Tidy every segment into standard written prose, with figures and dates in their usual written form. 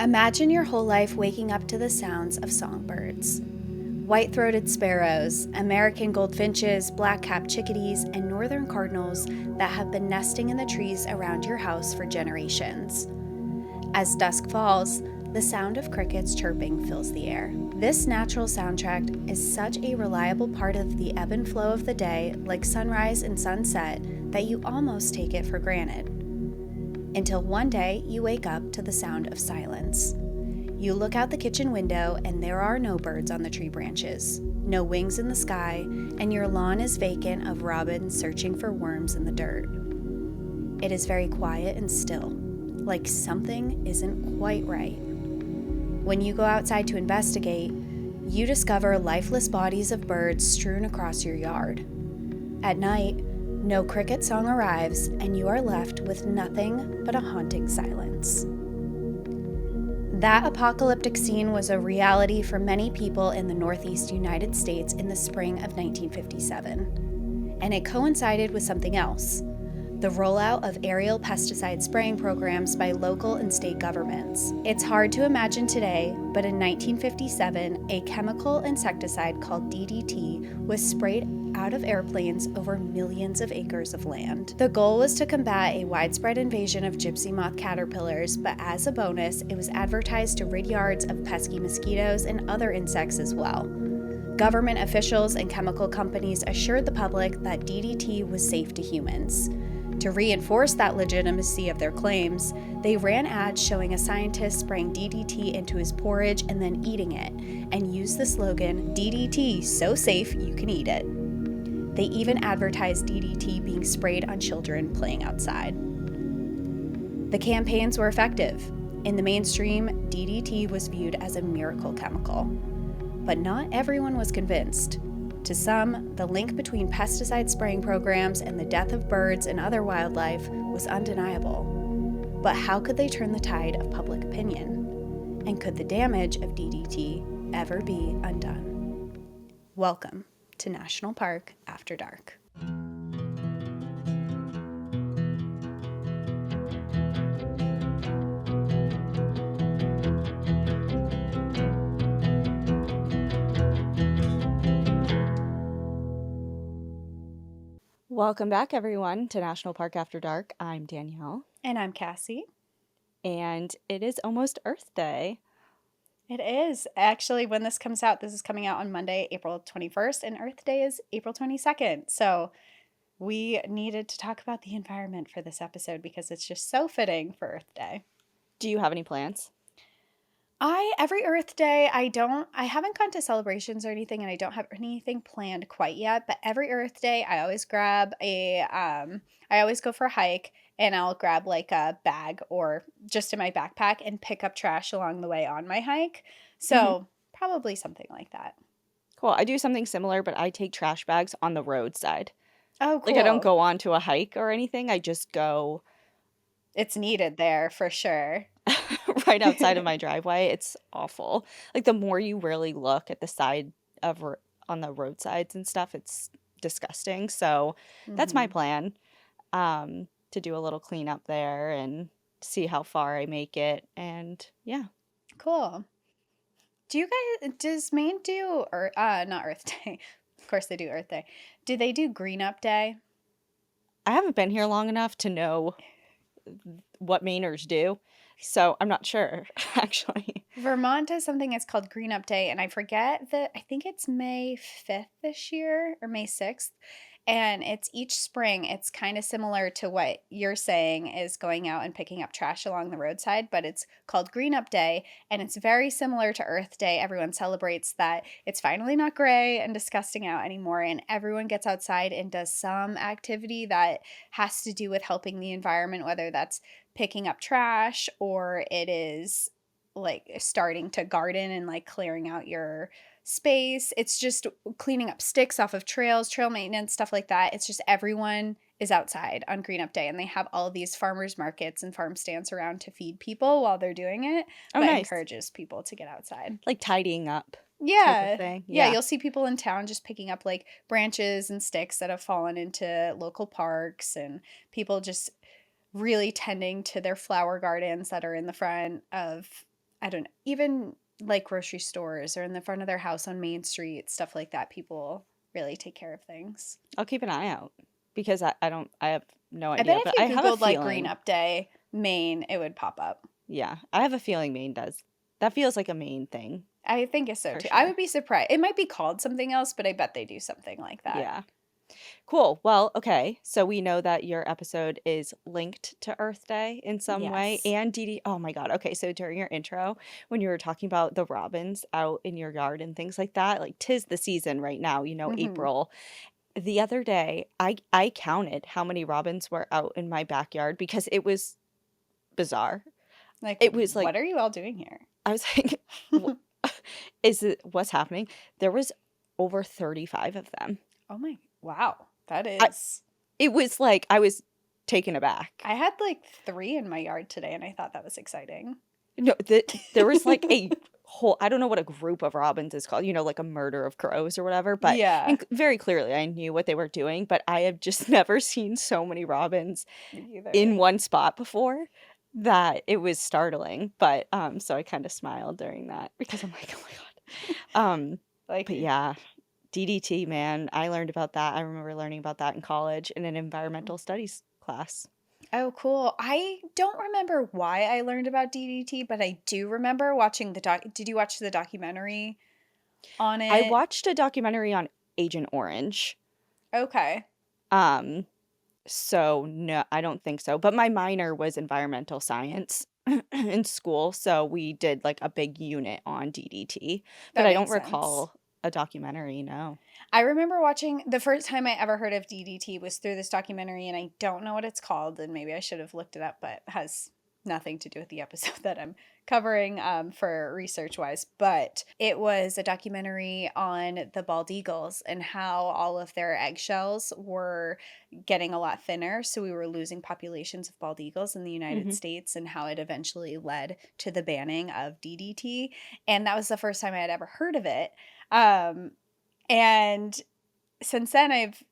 Imagine your whole life waking up to the sounds of songbirds. White-throated sparrows, American goldfinches, black-capped chickadees, and northern cardinals that have been nesting in the trees around your house for generations. As dusk falls, the sound of crickets chirping fills the air. This natural soundtrack is such a reliable part of the ebb and flow of the day, like sunrise and sunset, that you almost take it for granted. Until one day, you wake up to the sound of silence. You look out the kitchen window and there are no birds on the tree branches, no wings in the sky, and your lawn is vacant of robins searching for worms in the dirt. It is very quiet and still, like something isn't quite right. When you go outside to investigate, you discover lifeless bodies of birds strewn across your yard. At night, no cricket song arrives, and you are left with nothing but a haunting silence. That apocalyptic scene was a reality for many people in the Northeast United States in the spring of 1957. And it coincided with something else: the rollout of aerial pesticide spraying programs by local and state governments. It's hard to imagine today, but in 1957, a chemical insecticide called DDT was sprayed out of airplanes over millions of acres of land. The goal was to combat a widespread invasion of gypsy moth caterpillars, but as a bonus, it was advertised to rid yards of pesky mosquitoes and other insects as well. Government officials and chemical companies assured the public that DDT was safe to humans. To reinforce that legitimacy of their claims, they ran ads showing a scientist spraying DDT into his porridge and then eating it, and used the slogan, "DDT, so safe you can eat it." They even advertised DDT being sprayed on children playing outside. The campaigns were effective. In the mainstream, DDT was viewed as a miracle chemical. But not everyone was convinced. To some, the link between pesticide spraying programs and the death of birds and other wildlife was undeniable. But how could they turn the tide of public opinion? And could the damage of DDT ever be undone? Welcome to National Park After Dark. Welcome back, everyone, to National Park After Dark. I'm Danielle. And I'm Cassie. And it is almost Earth Day. It is. Actually, when this comes out, this is coming out on Monday, April 21st, and Earth Day is April 22nd. So we needed to talk about the environment for this episode because it's just so fitting for Earth Day. Do you have any plans? Every Earth Day, I haven't gone to celebrations or anything, and I don't have anything planned quite yet, but every Earth Day, I always grab I always go for a hike, and I'll grab like a bag or just in my backpack and pick up trash along the way on my hike. So probably something like that. Cool. I do something similar, but I take trash bags on the roadside. Oh, cool. Like, I don't go on to a hike or anything. I just go... It's needed there for sure. right outside of my driveway. It's awful. Like, the more you really look at the side of on the roadsides and stuff, it's disgusting. So that's my plan, to do a little cleanup there and see how far I make it. And yeah. Cool. Does Maine do, or not Earth Day? Of course they do Earth Day. Do they do Green Up Day? I haven't been here long enough to know what Mainers do, so I'm not sure, actually. Vermont does something that's called Green Up Day, and I think it's May 5th this year, or May 6th, and it's each spring. It's kind of similar to what you're saying is going out and picking up trash along the roadside, but it's called Green Up Day, and it's very similar to Earth Day. Everyone celebrates that it's finally not gray and disgusting out anymore, and everyone gets outside and does some activity that has to do with helping the environment, whether that's picking up trash or it is like starting to garden and like clearing out your space. It's just cleaning up sticks off of trails, trail maintenance, stuff like that. It's just everyone is outside on Green Up Day, and they have all of these farmers markets and farm stands around to feed people while they're doing it. Oh, but nice. Encourages people to get outside. Like tidying up. Yeah. Type of thing. Yeah, you'll see people in town just picking up like branches and sticks that have fallen into local parks, and people just really tending to their flower gardens that are in the front of I don't know, even like grocery stores or in the front of their house on Main Street, stuff like that, people really take care of things. I'll keep an eye out because I have no I bet idea, if but you I have a Googled like Green feeling. Up Day, Maine, it would pop up. Yeah, I have a feeling Maine does. That feels like a Maine thing I think it's so for too. I would sure. be surprised. It might be called something else, but I bet they do something like that. Yeah. Cool. Well, okay. So we know that your episode is linked to Earth Day in some way Yes. and DD. Oh my God. Okay. So during your intro, when you were talking about the robins out in your yard and things like that, like 'tis the season right now, Hmm. April. The other day, I counted how many robins were out in my backyard because it was bizarre. Like, It was like what are you all doing here? I was like, is it what's happening? There was over 35 of them. Oh my, wow. That I is. It was like I was taken aback. I had like 3 in my yard today and I thought that was exciting. No, there was like a whole, I don't know what a group of robins is called, like a murder of crows or whatever, but Yeah, very clearly I knew what they were doing, but I have just never seen so many robins me either. in one spot before that it was startling. But so I kind of smiled during that because I'm like, oh my God. But Like, yeah, DDT, man, I learned about that. I remember learning about that in college in an environmental studies class. oh, cool. I don't remember why I learned about DDT, but I do remember watching the doc. Did you watch the documentary on I it? watched a documentary on Agent Orange. Okay. Um, so no, I don't think so. But my minor was environmental science in school, so we did like a big unit on DDT. But That I don't makes sense. recall a documentary, no. I remember watching the first time I ever heard of DDT was through this documentary, and I don't know what it's called, and maybe I should have looked it up, but it has nothing to do with the episode that I'm covering for research wise. But it was a documentary on the bald eagles and how all of their eggshells were getting a lot thinner. So we were losing populations of bald eagles in the United Hmm. States, and how it eventually led to the banning of DDT. And that was the first time I had ever heard of it. Um, and since then, I've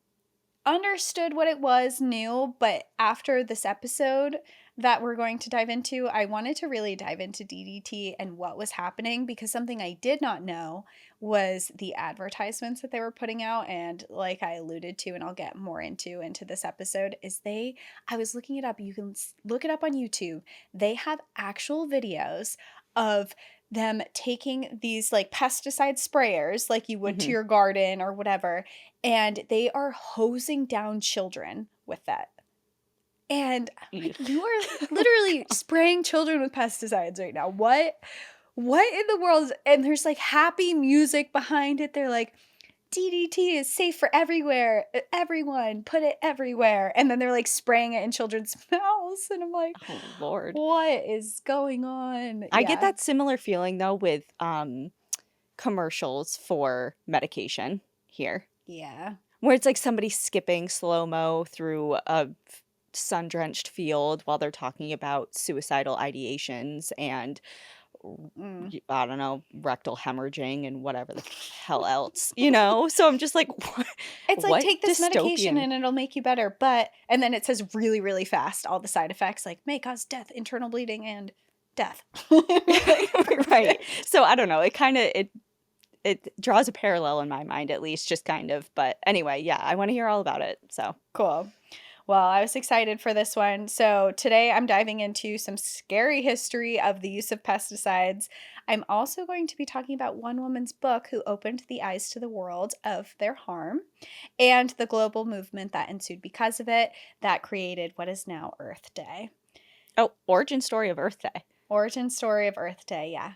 understood what it was, knew, but after this episode that we're going to dive into, I wanted to really dive into DDT and what was happening, because something I did not know was the advertisements that they were putting out. And like I alluded to, and I'll get more into this episode, is I was looking it up. You can look it up on YouTube. They have actual videos of them taking these like pesticide sprayers like you would to Hmm. your garden or whatever, and they are hosing down children with that. And I'm like, you are literally spraying children with pesticides right now. What in the world? And there's like happy music behind it. They're like, DDT is safe for everywhere. Everyone, put it everywhere. And then they're like spraying it in children's mouths. And I'm like, Oh Lord. what is going on? I get Yeah. that similar feeling though with commercials for medication here, Yeah. where it's like somebody skipping slow-mo through a sun-drenched field while they're talking about suicidal ideations and Mm. I don't know, rectal hemorrhaging and whatever the hell else, So I'm just like, It's like, what take this medication dystopian? and it'll make you better. But, and then it says really, really fast all the side effects, like may cause death, internal bleeding, and death. Like, Right. perfect. So I don't know. It draws a parallel in my mind, at least, just kind of. But anyway, yeah, I want to hear all about it. So Cool. Well, I was excited for this one. So today I'm diving into some scary history of the use of pesticides. I'm also going to be talking about one woman's book who opened the eyes to the world of their harm, and the global movement that ensued because of it that created what is now Earth Day. oh, origin story of Earth Day. Origin story of Earth Day, yeah.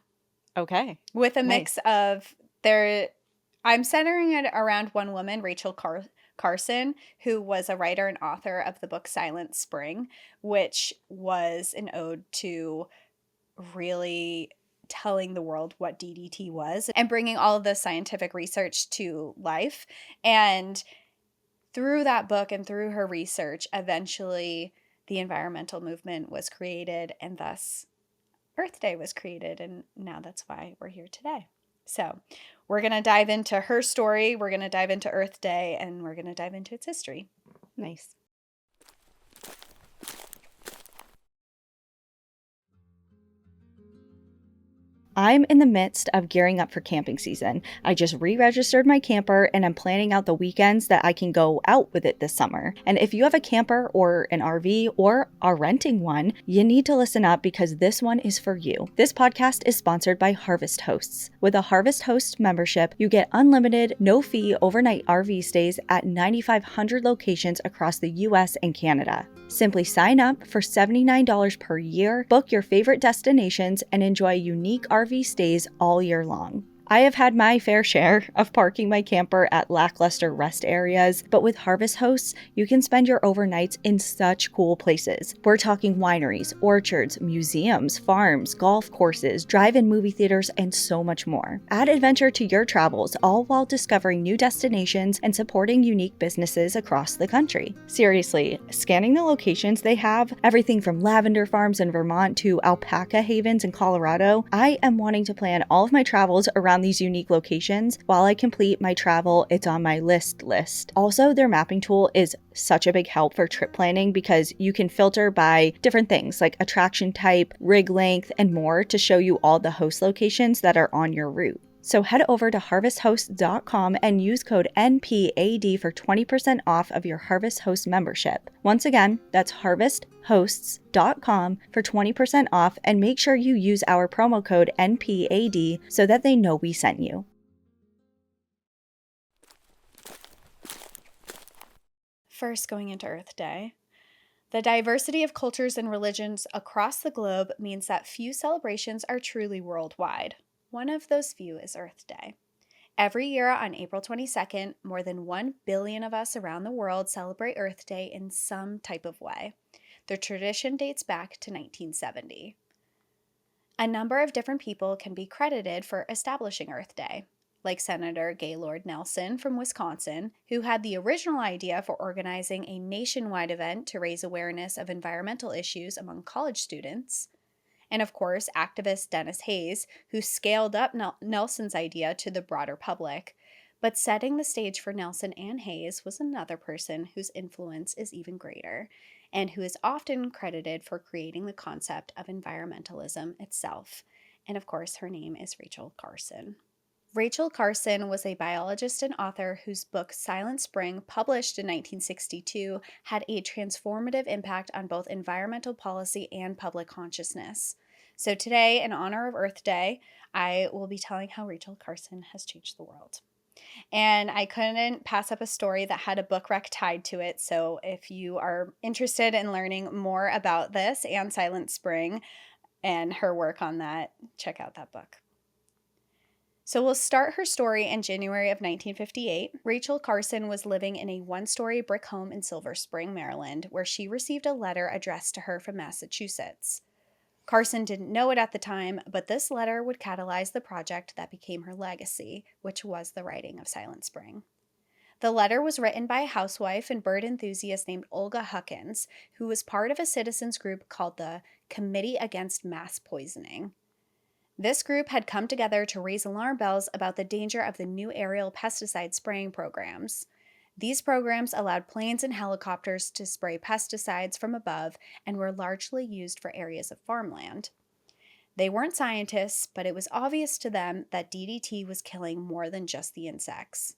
Okay. With a Nice. mix of there, I'm centering it around one woman, Rachel Carson, who was a writer and author of the book Silent Spring, which was an ode to really telling the world what DDT was and bringing all of the scientific research to life. And through that book and through her research, eventually the environmental movement was created, and thus Earth Day was created. And now that's why we're here today. So we're going to dive into her story, we're going to dive into Earth Day, and we're going to dive into its history. Nice. I'm in the midst of gearing up for camping season. I just re-registered my camper and I'm planning out the weekends that I can go out with it this summer. And if you have a camper or an RV or are renting one, you need to listen up because this one is for you. This podcast is sponsored by Harvest Hosts. With a Harvest Host membership, you get unlimited, no-fee overnight RV stays at 9,500 locations across the US and Canada. Simply sign up for $79 per year, book your favorite destinations, and enjoy unique RV stays all year long. I have had my fair share of parking my camper at lackluster rest areas, but with Harvest Hosts, you can spend your overnights in such cool places. We're talking wineries, orchards, museums, farms, golf courses, drive-in movie theaters, and so much more. Add adventure to your travels, all while discovering new destinations and supporting unique businesses across the country. Seriously, scanning the locations they have, everything from lavender farms in Vermont to alpaca havens in Colorado, I am wanting to plan all of my travels around these unique locations. While I complete my travel, it's on my list. Also, their mapping tool is such a big help for trip planning because you can filter by different things like attraction type, rig length, and more to show you all the host locations that are on your route. So head over to harvesthost.com and use code NPAD for 20% off of your Harvest Host membership. Once again, that's harvesthosts.com for 20% off, and make sure you use our promo code NPAD so that they know we sent you. First, going into Earth Day. The diversity of cultures and religions across the globe means that few celebrations are truly worldwide. One of those few is Earth Day. Every year on April 22nd, more than 1 billion of us around the world celebrate Earth Day in some type of way. The tradition dates back to 1970. A number of different people can be credited for establishing Earth Day, like Senator Gaylord Nelson from Wisconsin, who had the original idea for organizing a nationwide event to raise awareness of environmental issues among college students. And of course, activist Dennis Hayes, who scaled up Nelson's idea to the broader public. But setting the stage for Nelson and Hayes was another person whose influence is even greater, and who is often credited for creating the concept of environmentalism itself. And of course, her name is Rachel Carson. Rachel Carson was a biologist and author whose book Silent Spring, published in 1962, had a transformative impact on both environmental policy and public consciousness. So today, in honor of Earth Day, I will be telling how Rachel Carson has changed the world. And I couldn't pass up a story that had a book rec tied to it. So if you are interested in learning more about this and Silent Spring and her work on that, check out that book. So we'll start her story in January of 1958. Rachel Carson was living in a one-story brick home in Silver Spring, Maryland, where she received a letter addressed to her from Massachusetts. Carson didn't know it at the time, but this letter would catalyze the project that became her legacy, which was the writing of Silent Spring. The letter was written by a housewife and bird enthusiast named Olga Huckins, who was part of a citizens group called the Committee Against Mass Poisoning. This group had come together to raise alarm bells about the danger of the new aerial pesticide spraying programs. These programs allowed planes and helicopters to spray pesticides from above and were largely used for areas of farmland. They weren't scientists, but it was obvious to them that DDT was killing more than just the insects.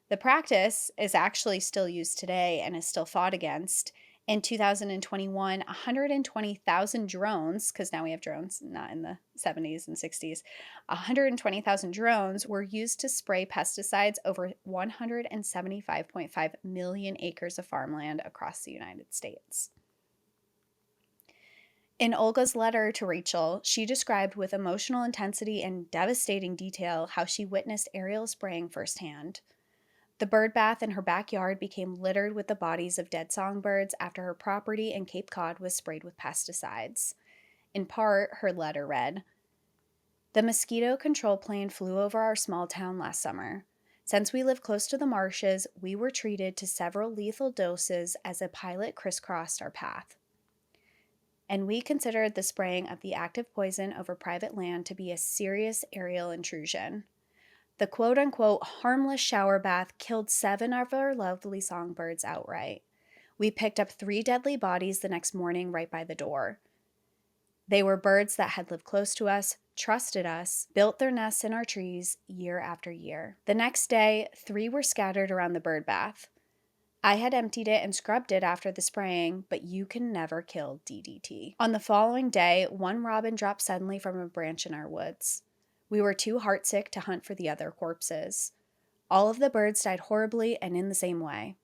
The practice is actually still used today and is still fought against. In 2021, 120,000 drones, because now we have drones, not in the 70s and 60s, 120,000 drones were used to spray pesticides over 175.5 million acres of farmland across the United States. In Olga's letter to Rachel, she described with emotional intensity and devastating detail how she witnessed aerial spraying firsthand. The bird bath in her backyard became littered with the bodies of dead songbirds after her property in Cape Cod was sprayed with pesticides. In part, her letter read, "The mosquito control plane flew over our small town last summer. Since we live close to the marshes, we were treated to several lethal doses as a pilot crisscrossed our path. And we considered the spraying of the active poison over private land to be a serious aerial intrusion. The quote-unquote harmless shower bath killed 7 of our lovely songbirds outright. We picked up 3 deadly bodies the next morning right by the door. They were birds that had lived close to us, trusted us, built their nests in our trees year after year. The next day, 3 were scattered around the bird bath. I had emptied it and scrubbed it after the spraying, but you can never kill DDT. On the following day, 1 robin dropped suddenly from a branch in our woods. We were too heartsick to hunt for the other corpses. All of the birds died horribly and in the same way.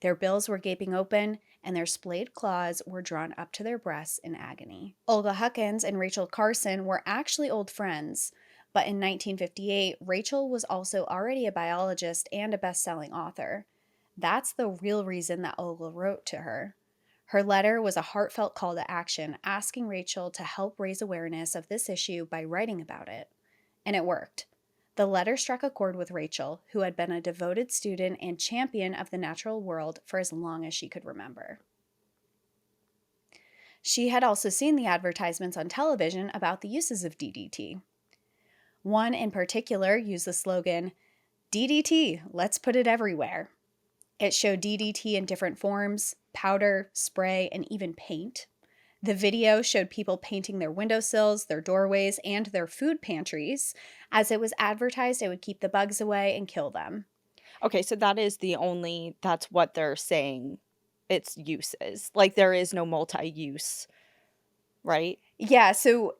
Their bills were gaping open, and their splayed claws were drawn up to their breasts in agony. Olga Huckins and Rachel Carson were actually old friends, but in 1958, Rachel was also already a biologist and a best-selling author. That's the real reason that Olga wrote to her. Her letter was a heartfelt call to action, asking Rachel to help raise awareness of this issue by writing about it. And it worked. The letter struck a chord with Rachel, who had been a devoted student and champion of the natural world for as long as she could remember. She had also seen the advertisements on television about the uses of DDT. One in particular used the slogan, "DDT, let's put it everywhere." It showed DDT in different forms: powder, spray, and even paint. The video showed people painting their windowsills, their doorways, and their food pantries. As it was advertised, it would keep the bugs away and kill them. Okay, so that's what they're saying its use is. Like, there is no multi-use, right? Yeah, so,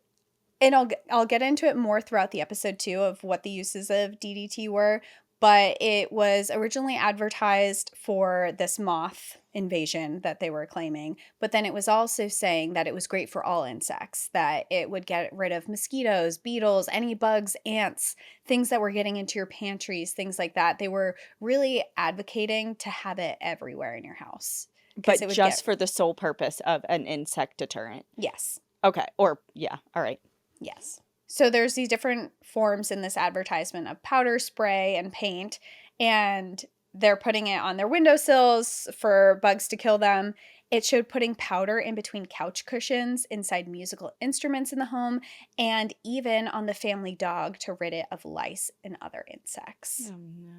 and I'll get into it more throughout the episode too of what the uses of DDT were, but it was originally advertised for this moth invasion that they were claiming, but then it was also saying that it was great for all insects, that it would get rid of mosquitoes, beetles, any bugs, ants, things that were getting into your pantries, things like that. They were really advocating to have it everywhere in your house. But just for the sole purpose of an insect deterrent. Yes. Okay, or, yeah, all right. Yes. So there's these different forms in this advertisement of powder, spray, and paint, and they're putting it on their windowsills for bugs to kill them. It showed putting powder in between couch cushions, inside musical instruments in the home, and even on the family dog to rid it of lice and other insects. Oh, no.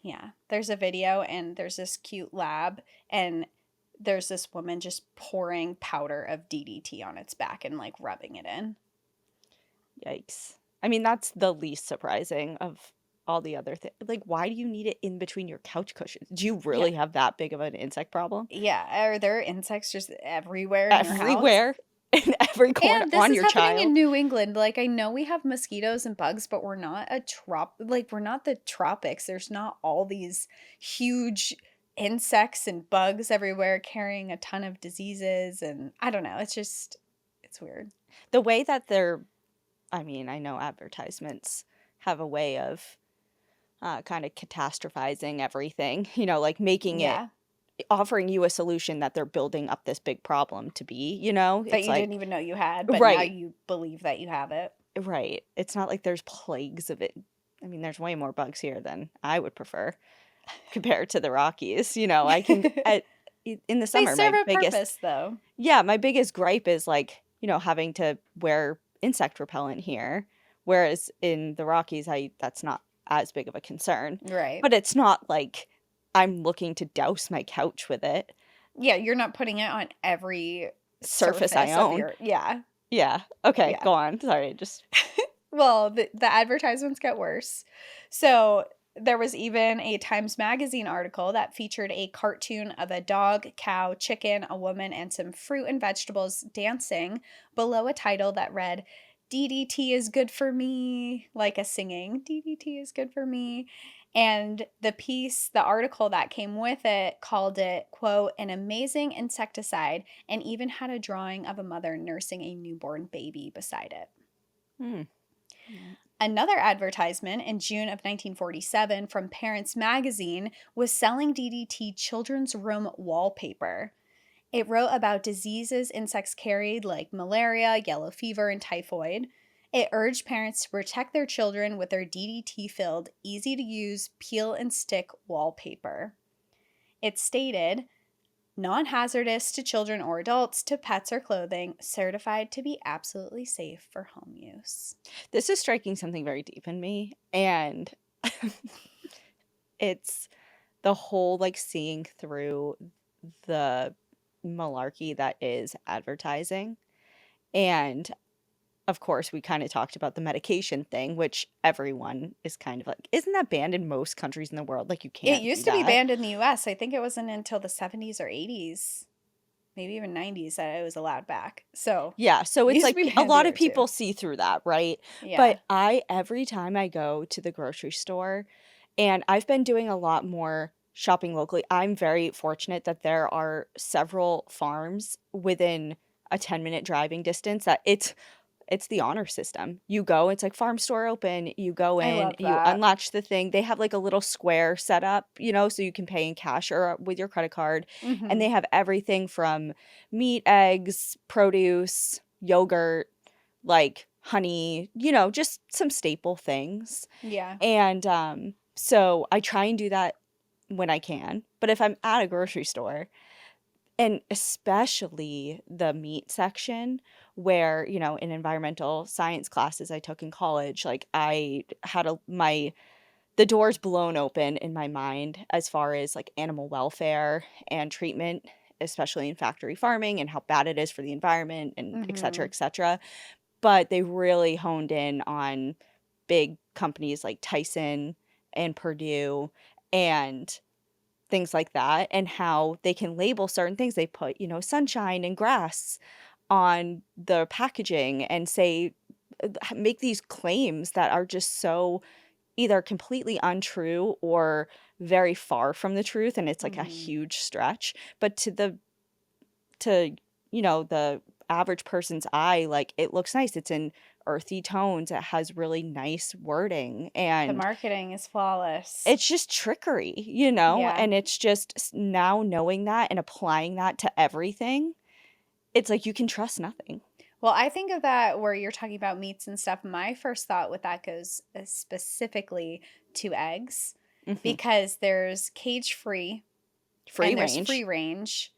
Yeah. There's a video, and there's this cute lab, and there's this woman just pouring powder of DDT on its back and, like, rubbing it in. Yikes. I mean, that's the least surprising of all the other things. Like, why do you need it in between your couch cushions? Do you really have that big of an insect problem? Yeah. Are there insects just everywhere in your house? Everywhere. In every corner on your child. This is happening in New England. Like, I know we have mosquitoes and bugs, but we're not we're not the tropics. There's not all these huge insects and bugs everywhere carrying a ton of diseases, and I don't know. It's weird. The way that I know advertisements have a way of kind of catastrophizing everything, like making it, offering you a solution that they're building up this big problem to be, That you didn't even know you had, but right. now you believe that you have it. Right. It's not like there's plagues of it. I mean, there's way more bugs here than I would prefer compared to the Rockies. I can, in the summer, they serve a purpose, though. Yeah, my biggest gripe is having to wear insect repellent here, whereas in the Rockies that's not as big of a concern. Right. But it's not like I'm looking to douse my couch with it. Yeah, you're not putting it on every surface I own. Yeah. Okay, yeah. Go on. Sorry, just well, the advertisements get worse. So there was even a Times Magazine article that featured a cartoon of a dog, cow, chicken, a woman, and some fruit and vegetables dancing below a title that read, "DDT is good for me," like a singing, "DDT is good for me." And the article that came with it called it, quote, "an amazing insecticide," and even had a drawing of a mother nursing a newborn baby beside it. Another advertisement in June of 1947 from Parents Magazine was selling DDT children's room wallpaper. It wrote about diseases insects carried like malaria, yellow fever, and typhoid. It urged parents to protect their children with their DDT-filled, easy-to-use, peel-and-stick wallpaper. It stated, "non-hazardous to children or adults, to pets or clothing, certified to be absolutely safe for home use." This is striking something very deep in me, and it's the whole, seeing through the malarkey that is advertising. And of course, we kind of talked about the medication thing, which everyone is kind of like, isn't that banned in most countries in the world? Like, you It can't do used to be that. banned in the US. I think it wasn't until the 70s or 80s, maybe even 90s, that it was allowed back. So Yeah, so it it's used to like be a banned lot of here too. people see through that, right? Yeah. But every time I go to the grocery store, and I've been doing a lot more shopping locally, I'm very fortunate that there are several farms within a 10-minute driving distance that it's the honor system. You go, it's like farm store open, you go I in, love you that. unlatch the thing. They have like a little square set up, so you can pay in cash or with your credit card. And Hmm. they have everything from meat, eggs, produce, yogurt, like honey, just some staple things. Yeah. And so I try and do that when I can. But if I'm at a grocery store, and especially the meat section where, in environmental science classes I took in college, like I had the doors blown open in my mind as far as like animal welfare and treatment, especially in factory farming and how bad it is for the environment and et cetera, Hmm. et cetera. But they really honed in on big companies like Tyson and Purdue and things like that, and how they can label certain things. They put, sunshine and grass on the packaging and say, make these claims that are just so either completely untrue or very far from the truth. And it's like a Hmm. huge stretch. But to the average person's eye, like, it looks nice. It's in earthy tones. It has really nice wording. The And marketing is flawless. it's just trickery, Yeah. and it's just now knowing that and applying that to everything. It's like you can trust nothing. Well, I think of that where you're talking about meats and stuff. My first thought with that goes specifically to eggs, Hmm. because there's cage free Free and there's free range, range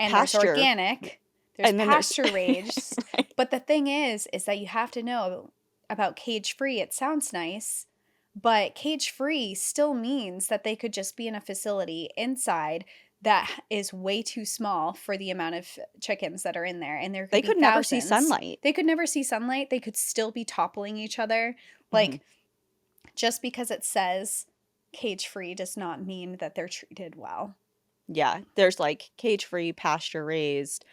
and there's pasture, organic, there's and then there's pasture raised. right. But the thing is that you have to know about cage free. It sounds nice, but cage free still means that they could just be in a facility inside that is way too small for the amount of chickens that are in there. And there could They be could never see thousands. sunlight. They could never see sunlight. They could still be toppling each other. Hmm. Like, just because it says cage free does not mean that they're treated well. Yeah, there's like cage free, pasture raised,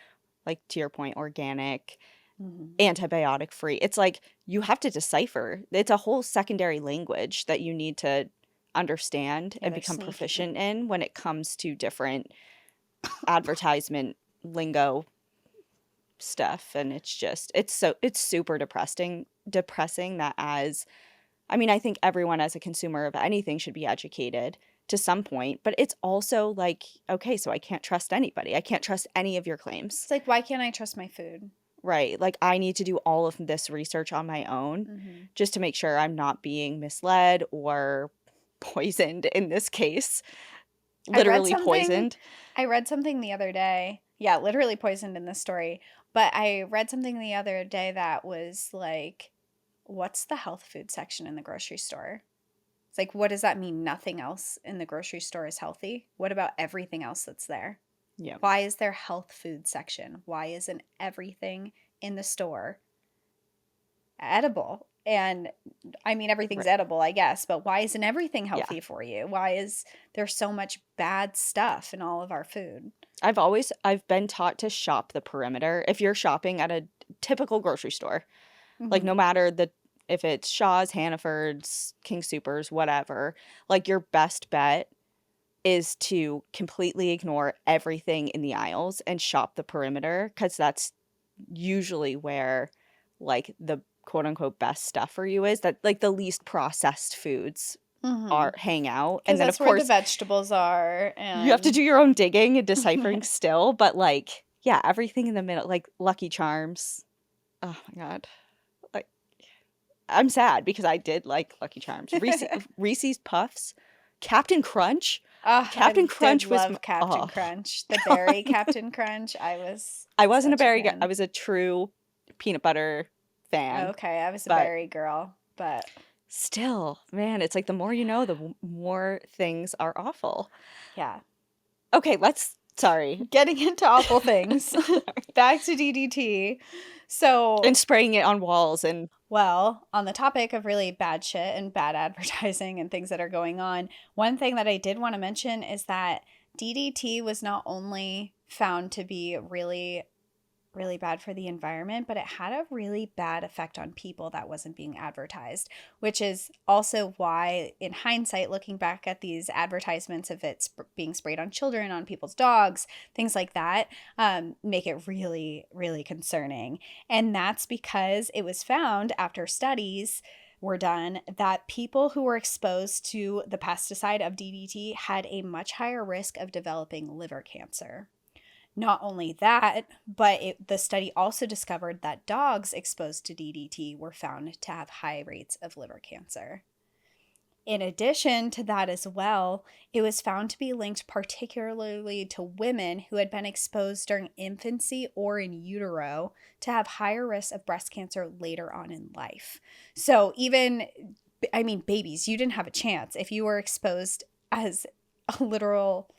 like to your point, organic, Hmm. antibiotic free. It's like you have to decipher. It's a whole secondary language that you need to understand Yeah, and they're become sneaky. proficient in when it comes to different advertisement lingo stuff. And it's super depressing that, as I mean, I think everyone as a consumer of anything should be educated to some point, but it's also like, okay, so I can't trust anybody. I can't trust any of your claims. It's like, why can't I trust my food? Right? Like, I need to do all of this research on my own Hmm. just to make sure I'm not being misled or poisoned in this case. I read Literally something. poisoned. I read something the other day. Yeah, literally poisoned in this story. But I read something the other day that was like, what's the health food section in the grocery store? It's like, what does that mean? Nothing else in the grocery store is healthy? What about everything else that's there? Yeah. Why is there health food section? Why isn't everything in the store edible? And I mean, everything's Right. edible, I guess, but why isn't everything Yeah. healthy for you? Why is there so much bad stuff in all of our food? I've been taught to shop the perimeter. If you're shopping at a typical grocery store, like, Hmm. no matter if it's Shaw's, Hannaford's, King Soopers, whatever, like, your best bet is to completely ignore everything in the aisles and shop the perimeter, because that's usually where, like, the quote unquote best stuff for you is, that like the least processed foods Hmm. are hang out. Because And then of that's where the course vegetables are. you have to And do your own digging and deciphering still, but like, yeah, everything in the middle, like Lucky Charms. Oh my god. Like, I'm sad because I did like Lucky Charms. Reese's Puffs, Captain Crunch. oh, Captain I did Crunch was love Captain oh Crunch, the berry Captain Crunch. I was I wasn't a such a berry I fan. was a true peanut butter fan, Okay, I was a but berry girl, but still, man, it's like the more you know, the more things are awful. yeah. Okay, let's Sorry. Getting into awful things. Back to DDT. So, And spraying it on walls and well, on the topic of really bad shit and bad advertising and things that are going on, one thing that I did want to mention is that DDT was not only found to be really bad for the environment, but it had a really bad effect on people that wasn't being advertised, which is also why, in hindsight, looking back at these advertisements of it being sprayed on children, on people's dogs, things like that, make it really, really concerning. And that's because it was found after studies were done that people who were exposed to the pesticide of DDT had a much higher risk of developing liver cancer. Not only that, but the study also discovered that dogs exposed to DDT were found to have high rates of liver cancer. In addition to that as well, it was found to be linked particularly to women who had been exposed during infancy or in utero to have higher risks of breast cancer later on in life. So babies, you didn't have a chance. If you were exposed as a literal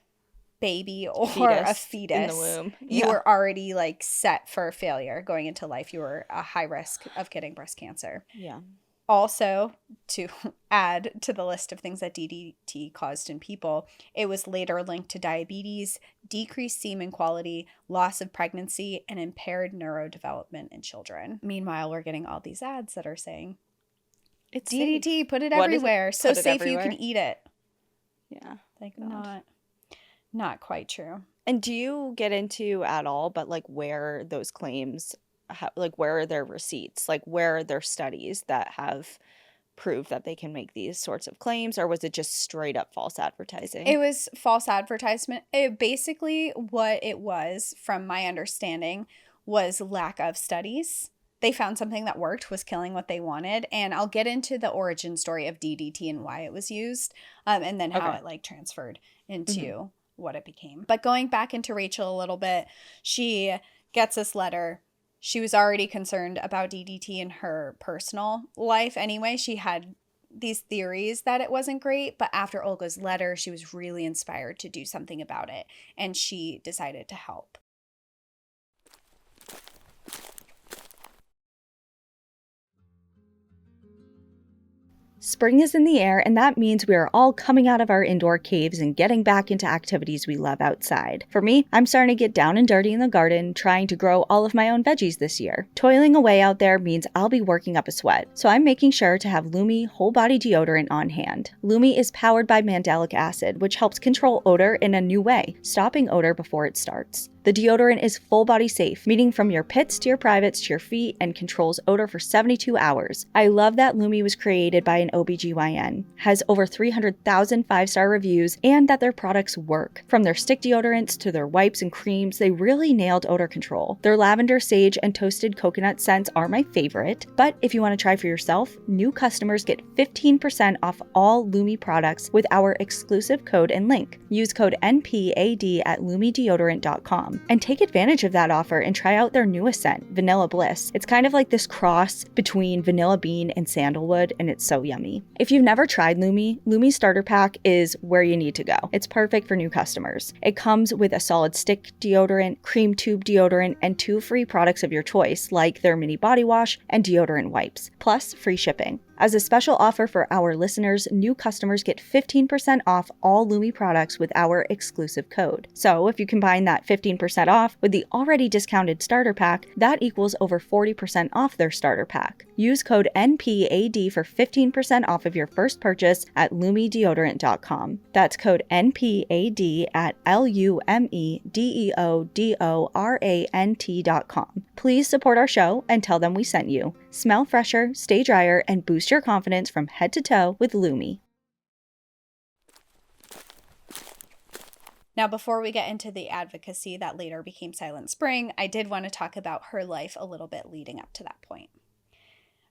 baby or a fetus in the womb. You were already like set for failure going into life. You were a high risk of getting breast cancer. Yeah. Also, to add to the list of things that DDT caused in people, it was later linked to diabetes, decreased semen quality, loss of pregnancy, and impaired neurodevelopment in children. Meanwhile, we're getting all these ads that are saying, it's DDT, safe. Put it everywhere. So safe everywhere. You can eat it. Yeah. Like, not quite true. And do you get into at all, but like where those claims, like where are their receipts? Like where are their studies that have proved that they can make these sorts of claims? Or was it just straight up false advertising? It was false advertisement. Basically what it was, from my understanding, was lack of studies. They found something that worked, was killing what they wanted. And I'll get into the origin story of DDT and why it was used, and then how it like transferred into what it became. But going back into Rachel a little bit, she gets this letter. She was already concerned about DDT in her personal life anyway. She had these theories that it wasn't great, but after Olga's letter, she was really inspired to do something about it, and she decided to help. Spring is in the air, and that means we are all coming out of our indoor caves and getting back into activities we love outside. For me, I'm starting to get down and dirty in the garden, trying to grow all of my own veggies this year. Toiling away out there means I'll be working up a sweat, so I'm making sure to have Lumi whole body deodorant on hand. Lumi is powered by mandelic acid, which helps control odor in a new way, stopping odor before it starts. The deodorant is full body safe, meaning from your pits to your privates to your feet, and controls odor for 72 hours. I love that Lumi was created by an OBGYN, has over 300,000 5-star reviews, and that their products work. From their stick deodorants to their wipes and creams, they really nailed odor control. Their lavender, sage, and toasted coconut scents are my favorite, but if you want to try for yourself, new customers get 15% off all Lumi products with our exclusive code and link. Use code NPAD at lumideodorant.com. And take advantage of that offer and try out their newest scent, Vanilla Bliss. It's kind of like this cross between vanilla bean and sandalwood, and it's so yummy. If you've never tried Lumi, Lumi's starter pack is where you need to go. It's perfect for new customers. It comes with a solid stick deodorant, cream tube deodorant, and 2 free products of your choice, like their mini body wash and deodorant wipes, plus free shipping. As a special offer for our listeners, new customers get 15% off all Lumi products with our exclusive code. So if you combine that 15% off with the already discounted starter pack, that equals over 40% off their starter pack. Use code NPAD for 15% off of your first purchase at lumideodorant.com. That's code NPAD at LUMIDEODORANT.com. Please support our show and tell them we sent you. Smell fresher, stay drier, and boost your confidence from head to toe with Lumi. Now, before we get into the advocacy that later became Silent Spring, I did want to talk about her life a little bit leading up to that point.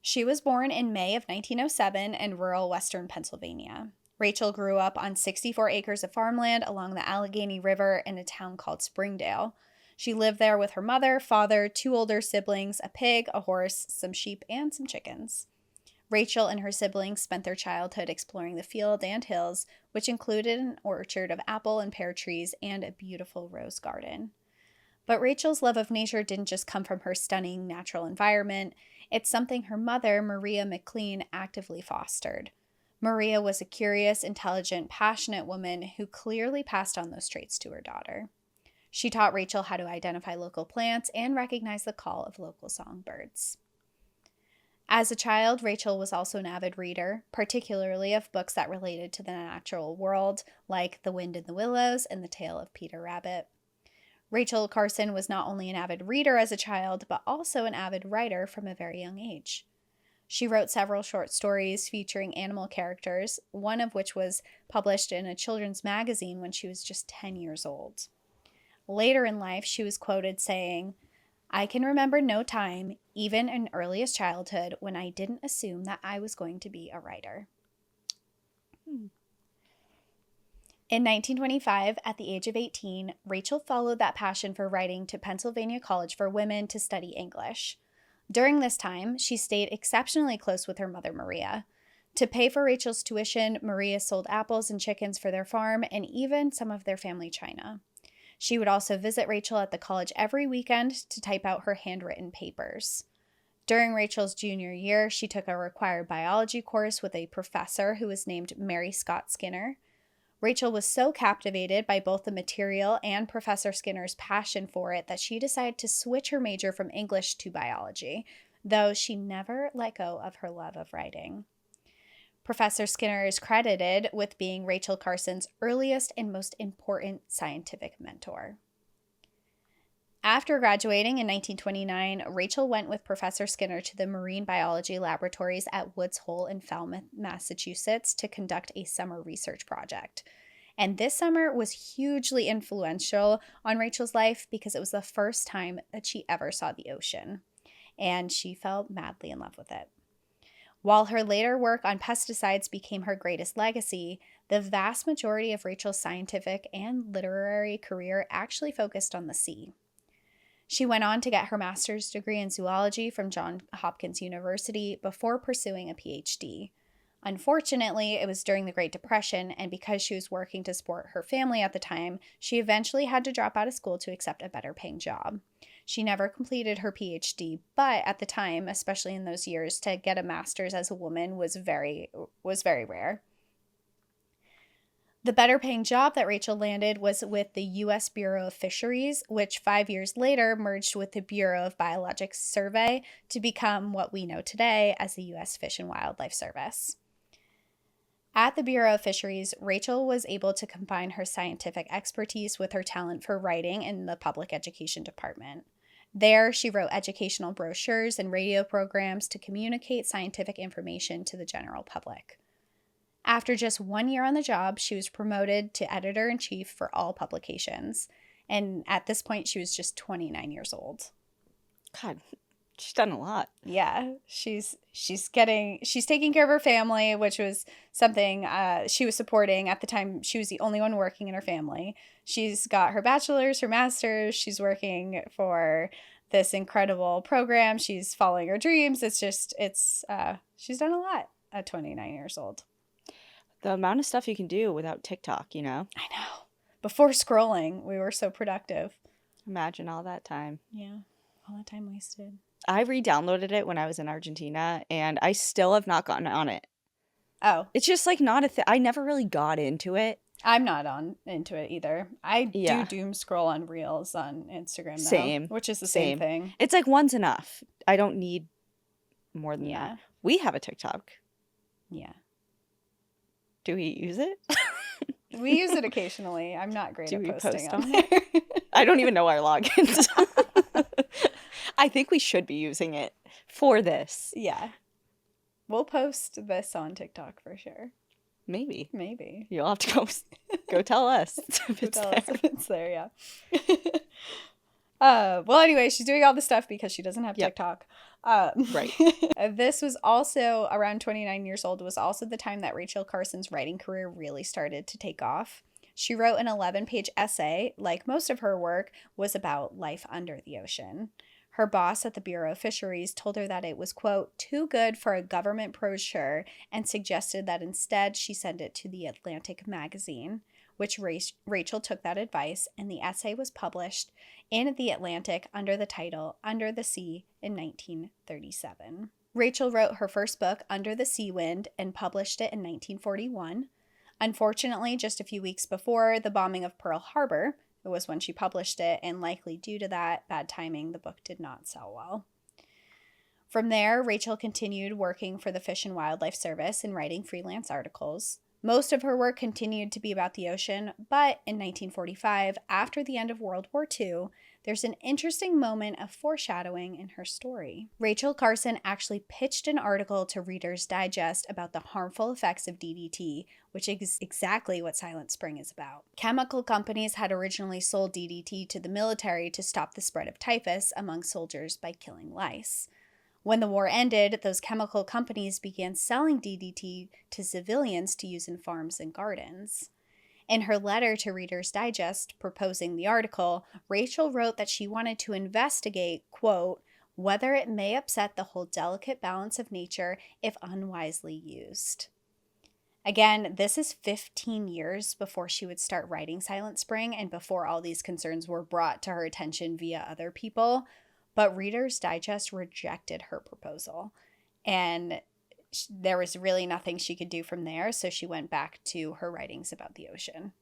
She was born in May of 1907 in rural western Pennsylvania. Rachel grew up on 64 acres of farmland along the Allegheny River in a town called Springdale. She lived there with her mother, father, 2 older siblings, a pig, a horse, some sheep, and some chickens. Rachel and her siblings spent their childhood exploring the field and hills, which included an orchard of apple and pear trees and a beautiful rose garden. But Rachel's love of nature didn't just come from her stunning natural environment. It's something her mother, Maria McLean, actively fostered. Maria was a curious, intelligent, passionate woman who clearly passed on those traits to her daughter. She taught Rachel how to identify local plants and recognize the call of local songbirds. As a child, Rachel was also an avid reader, particularly of books that related to the natural world, like The Wind in the Willows and The Tale of Peter Rabbit. Rachel Carson was not only an avid reader as a child, but also an avid writer from a very young age. She wrote several short stories featuring animal characters, one of which was published in a children's magazine when she was just 10 years old. Later in life, she was quoted saying, "I can remember no time, even in earliest childhood, when I didn't assume that I was going to be a writer." In 1925, at the age of 18, Rachel followed that passion for writing to Pennsylvania College for Women to study English. During this time, she stayed exceptionally close with her mother, Maria. To pay for Rachel's tuition, Maria sold apples and chickens for their farm and even some of their family china. She would also visit Rachel at the college every weekend to type out her handwritten papers. During Rachel's junior year, she took a required biology course with a professor who was named Mary Scott Skinner. Rachel was so captivated by both the material and Professor Skinner's passion for it that she decided to switch her major from English to biology, though she never let go of her love of writing. Professor Skinner is credited with being Rachel Carson's earliest and most important scientific mentor. After graduating in 1929, Rachel went with Professor Skinner to the marine biology laboratories at Woods Hole in Falmouth, Massachusetts, to conduct a summer research project. And this summer was hugely influential on Rachel's life because it was the first time that she ever saw the ocean, and she fell madly in love with it. While her later work on pesticides became her greatest legacy, the vast majority of Rachel's scientific and literary career actually focused on the sea. She went on to get her master's degree in zoology from Johns Hopkins University before pursuing a PhD. Unfortunately, it was during the Great Depression, and because she was working to support her family at the time, she eventually had to drop out of school to accept a better-paying job. She never completed her PhD, but at the time, especially in those years, to get a master's as a woman was very rare. The better-paying job that Rachel landed was with the U.S. Bureau of Fisheries, which 5 years later merged with the Bureau of Biological Survey to become what we know today as the U.S. Fish and Wildlife Service. At the Bureau of Fisheries, Rachel was able to combine her scientific expertise with her talent for writing in the public education department. There, she wrote educational brochures and radio programs to communicate scientific information to the general public. After just 1 year on the job, she was promoted to editor-in-chief for all publications. And at this point, she was just 29 years old. God, she's done a lot. Yeah, she's taking care of her family, which was something she was supporting. At the time, she was the only one working in her family. She's got her bachelor's, her master's. She's working for this incredible program. She's following her dreams. She's done a lot at 29 years old. The amount of stuff you can do without TikTok, you know? I know. Before scrolling, we were so productive. Imagine all that time. Yeah, all that time wasted. I re-downloaded it when I was in Argentina, and I still have not gotten on it. Oh. It's just like not a thing. I never really got into it. I'm not into it either. I do doom scroll on Reels on Instagram though, Same. Which is the same thing. It's like one's enough. I don't need more than that. We have a TikTok. Yeah. Do we use it? We use it occasionally. I'm not great at posting on there. I don't even know our logins. I think we should be using it for this. Yeah. We'll post this on TikTok for sure. Maybe. You'll have to go tell us if it's there, yeah. Well, anyway, she's doing all this stuff because she doesn't have TikTok. Right. This was also, around 29 years old, was also the time that Rachel Carson's writing career really started to take off. She wrote an 11-page essay, like most of her work, was about life under the ocean. Her boss at the Bureau of Fisheries told her that it was, quote, too good for a government brochure, and suggested that instead she send it to the Atlantic magazine, which Rachel took that advice, and the essay was published in the Atlantic under the title Under the Sea in 1937. Rachel wrote her first book, Under the Sea Wind, and published it in 1941. Unfortunately, just a few weeks before the bombing of Pearl Harbor, it was when she published it, and likely due to that bad timing, the book did not sell well. From there, Rachel continued working for the Fish and Wildlife Service and writing freelance articles. Most of her work continued to be about the ocean, but in 1945, after the end of World War II, there's an interesting moment of foreshadowing in her story. Rachel Carson actually pitched an article to Reader's Digest about the harmful effects of DDT, which is exactly what Silent Spring is about. Chemical companies had originally sold DDT to the military to stop the spread of typhus among soldiers by killing lice. When the war ended, those chemical companies began selling DDT to civilians to use in farms and gardens. In her letter to Reader's Digest proposing the article, Rachel wrote that she wanted to investigate, quote, whether it may upset the whole delicate balance of nature if unwisely used. Again, this is 15 years before she would start writing Silent Spring and before all these concerns were brought to her attention via other people. But Reader's Digest rejected her proposal, and there was really nothing she could do from there, so she went back to her writings about the ocean.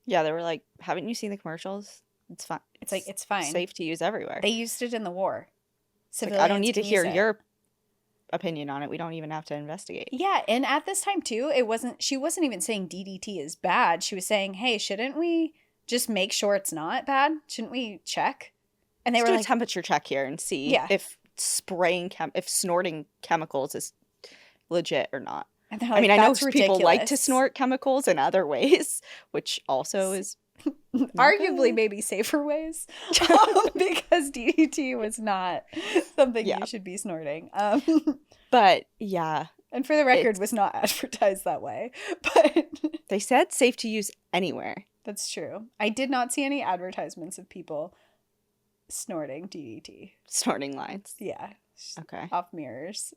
Yeah, they were like, haven't you seen the commercials? It's fine. It's fine. Safe to use everywhere. They used it in the war. Like, I don't need to hear your opinion on it. We don't even have to investigate. Yeah, and at this time too, she wasn't even saying DDT is bad. She was saying, hey, shouldn't we just make sure it's not bad? Shouldn't we check? And they were like, a temperature check here and see if snorting chemicals is legit or not. And like, I mean, I know people like to snort chemicals in other ways, which also is arguably maybe safer ways, because DDT was not something you should be snorting. But yeah. And for the record, was not advertised that way. But they said safe to use anywhere. That's true. I did not see any advertisements of people snorting DDT. Snorting lines. Yeah. Okay. Off mirrors.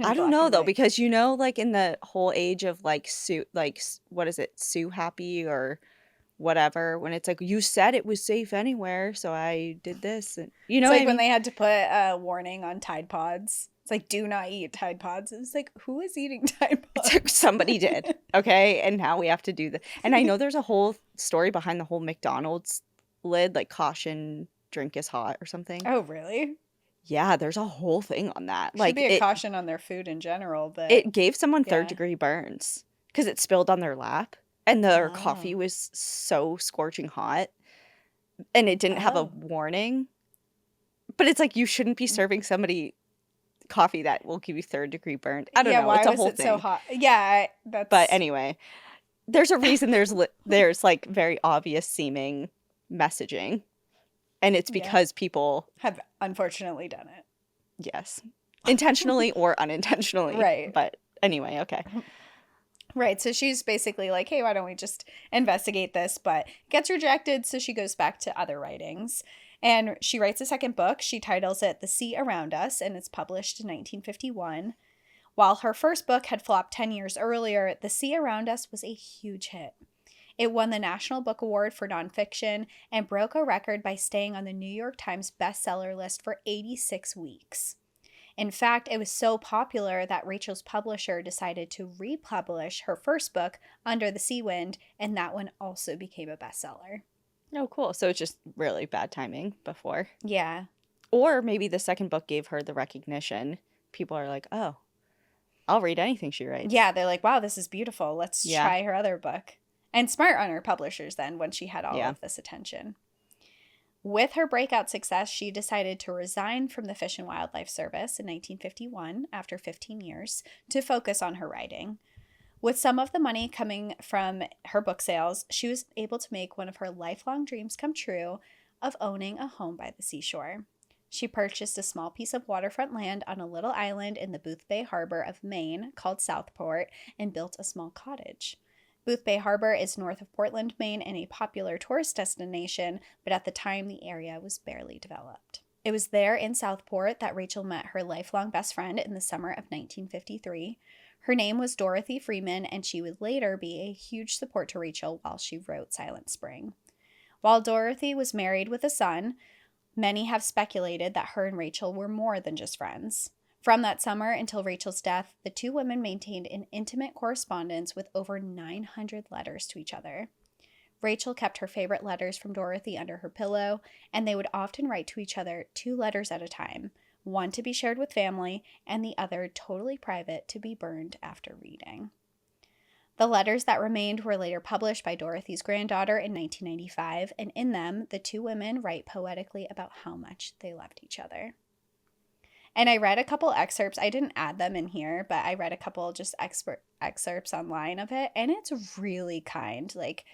I don't know though, because like in the whole age of like what is it, Sue Happy or whatever, when it's like you said it was safe anywhere, so I did this, and it's like when they had to put a warning on Tide Pods. It's like, do not eat Tide Pods. It's like, who is eating Tide Pods? It's like somebody did, okay, and now we have to do that. And I know there's a whole story behind the whole McDonald's lid, like caution, drink is hot or something. Oh, really? Yeah, there's a whole thing on that. Should be a caution on their food in general, but it gave someone third-degree burns because it spilled on their lap, and their coffee was so scorching hot, and it didn't have a warning. But it's like, you shouldn't be serving somebody coffee that will give you third-degree burn. I don't know. Why it's a whole thing. So hot? Yeah, that's. But anyway, there's a reason there's like very obvious seeming messaging. And it's because people have unfortunately done it. Yes. Intentionally or unintentionally. Right. But anyway, okay. Right. So she's basically like, hey, why don't we just investigate this? But gets rejected. So she goes back to other writings. And she writes a second book. She titles it The Sea Around Us, and it's published in 1951. While her first book had flopped 10 years earlier, The Sea Around Us was a huge hit. It won the National Book Award for Nonfiction and broke a record by staying on the New York Times bestseller list for 86 weeks. In fact, it was so popular that Rachel's publisher decided to republish her first book, Under the Sea Wind, and that one also became a bestseller. Oh, cool. So it's just really bad timing before. Yeah. Or maybe the second book gave her the recognition. People are like, oh, I'll read anything she writes. Yeah, they're like, wow, this is beautiful. Let's try her other book. And smart on her publishers then, when she had all of this attention. With her breakout success, she decided to resign from the Fish and Wildlife Service in 1951, after 15 years, to focus on her writing. With some of the money coming from her book sales, she was able to make one of her lifelong dreams come true of owning a home by the seashore. She purchased a small piece of waterfront land on a little island in the Boothbay Harbor of Maine called Southport and built a small cottage. Boothbay Harbor is north of Portland, Maine, and a popular tourist destination, but at the time the area was barely developed. It was there in Southport that Rachel met her lifelong best friend in the summer of 1953. Her name was Dorothy Freeman, and she would later be a huge support to Rachel while she wrote Silent Spring. While Dorothy was married with a son, many have speculated that her and Rachel were more than just friends. From that summer until Rachel's death, the two women maintained an intimate correspondence with over 900 letters to each other. Rachel kept her favorite letters from Dorothy under her pillow, and they would often write to each other 2 letters at a time, one to be shared with family, and the other totally private to be burned after reading. The letters that remained were later published by Dorothy's granddaughter in 1995, and in them, the two women write poetically about how much they loved each other. And I read a couple excerpts. I didn't add them in here, but I read a couple just excerpts online of it, and it's really kind. Like,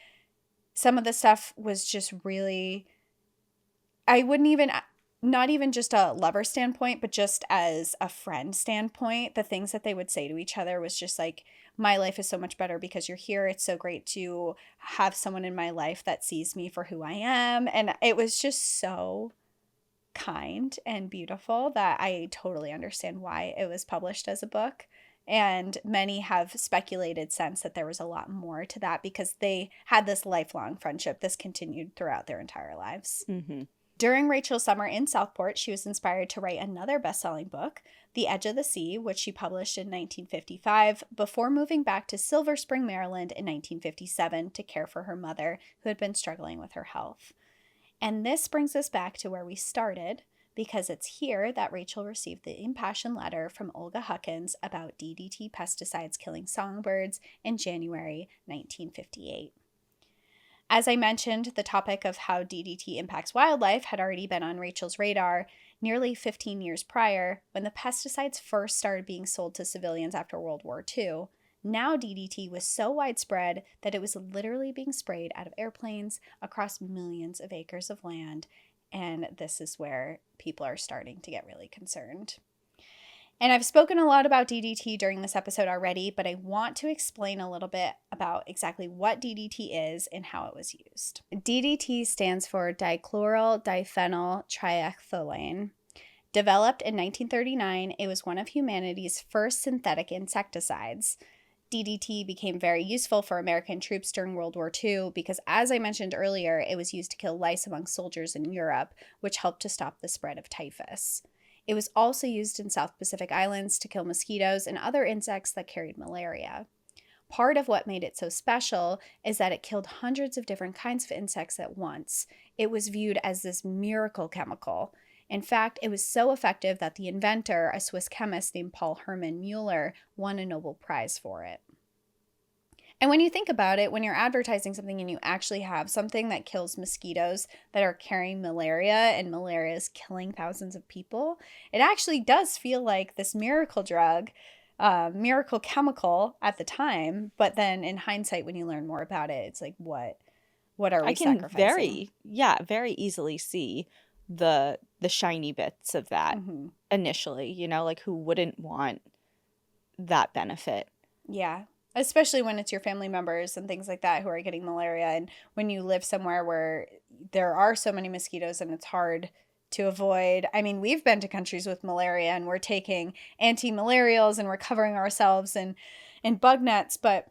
some of the stuff was just really, I wouldn't even, not even just a lover standpoint, but just as a friend standpoint, the things that they would say to each other was just like, my life is so much better because you're here. It's so great to have someone in my life that sees me for who I am. And it was just so kind and beautiful that I totally understand why it was published as a book. And many have speculated since that there was a lot more to that because they had this lifelong friendship. This continued throughout their entire lives. Mm-hmm. During Rachel's summer in Southport, she was inspired to write another best-selling book, The Edge of the Sea, which she published in 1955, before moving back to Silver Spring, Maryland in 1957 to care for her mother, who had been struggling with her health. And this brings us back to where we started, because it's here that Rachel received the impassioned letter from Olga Huckins about DDT pesticides killing songbirds in January 1958. As I mentioned, the topic of how DDT impacts wildlife had already been on Rachel's radar nearly 15 years prior when the pesticides first started being sold to civilians after World War II. Now DDT was so widespread that it was literally being sprayed out of airplanes across millions of acres of land, and this is where people are starting to get really concerned. And I've spoken a lot about DDT during this episode already, but I want to explain a little bit about exactly what DDT is and how it was used. DDT stands for dichloryl diphenyl triethylene. Developed in 1939, it was one of humanity's first synthetic insecticides. DDT became very useful for American troops during World War II because, as I mentioned earlier, it was used to kill lice among soldiers in Europe, which helped to stop the spread of typhus. It was also used in South Pacific Islands to kill mosquitoes and other insects that carried malaria. Part of what made it so special is that it killed hundreds of different kinds of insects at once. It was viewed as this miracle chemical. In fact, it was so effective that the inventor, a Swiss chemist named Paul Hermann Mueller, won a Nobel Prize for it. And when you think about it, when you're advertising something and you actually have something that kills mosquitoes that are carrying malaria and malaria is killing thousands of people, it actually does feel like this miracle drug, miracle chemical at the time. But then in hindsight, when you learn more about it, it's like, what are we sacrificing? very easily see the shiny bits of that initially, like who wouldn't want that benefit? Yeah. Especially when it's your family members and things like that who are getting malaria. And when you live somewhere where there are so many mosquitoes and it's hard to avoid. I mean, we've been to countries with malaria and we're taking anti-malarials and we're covering ourselves in bug nets, but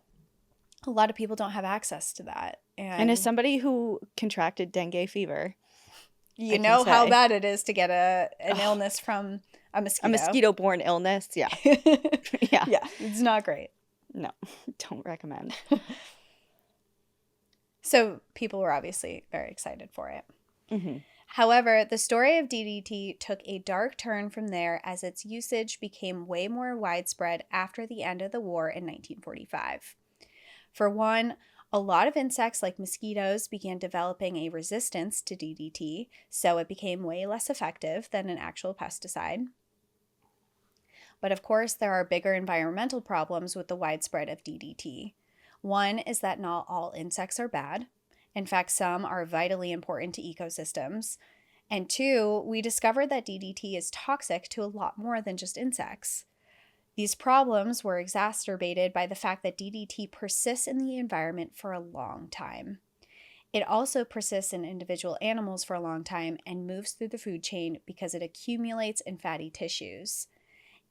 a lot of people don't have access to that. And as somebody who contracted dengue fever, you know how bad it is to get an illness from a mosquito. A mosquito-borne illness, yeah. Yeah, it's not great. No, don't recommend. So people were obviously very excited for it. Mm-hmm. However, the story of DDT took a dark turn from there as its usage became way more widespread after the end of the war in 1945. For one, a lot of insects like mosquitoes began developing a resistance to DDT, so it became way less effective than an actual pesticide. But of course, there are bigger environmental problems with the widespread of DDT. One is that not all insects are bad. In fact, some are vitally important to ecosystems. And two, we discovered that DDT is toxic to a lot more than just insects. These problems were exacerbated by the fact that DDT persists in the environment for a long time. It also persists in individual animals for a long time and moves through the food chain because it accumulates in fatty tissues.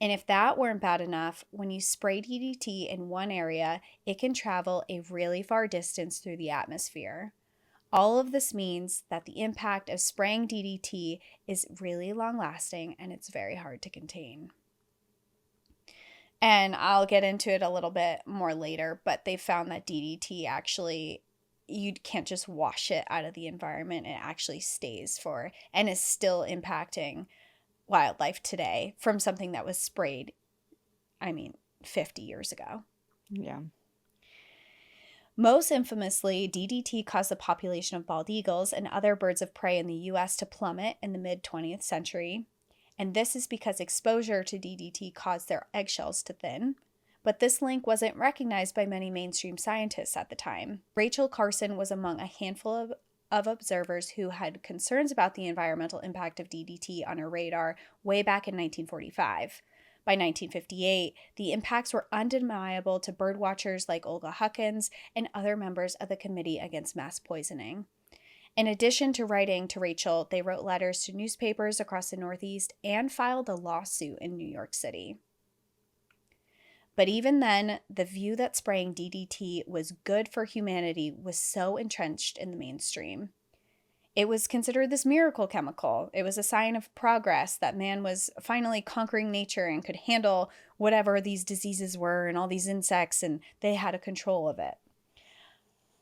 And if that weren't bad enough, when you spray DDT in one area, it can travel a really far distance through the atmosphere. All of this means that the impact of spraying DDT is really long lasting and it's very hard to contain. And I'll get into it a little bit more later, but they found that DDT actually, you can't just wash it out of the environment. It actually stays for and is still impacting wildlife today from something that was sprayed, 50 years ago. Yeah. Most infamously, DDT caused the population of bald eagles and other birds of prey in the U.S. to plummet in the mid-20th century. And this is because exposure to DDT caused their eggshells to thin. But this link wasn't recognized by many mainstream scientists at the time. Rachel Carson was among a handful of observers who had concerns about the environmental impact of DDT on her radar way back in 1945. By 1958, the impacts were undeniable to birdwatchers like Olga Huckins and other members of the Committee Against Mass Poisoning. In addition to writing to Rachel, they wrote letters to newspapers across the Northeast and filed a lawsuit in New York City. But even then, the view that spraying DDT was good for humanity was so entrenched in the mainstream. It was considered this miracle chemical. It was a sign of progress that man was finally conquering nature and could handle whatever these diseases were and all these insects, and they had a control of it.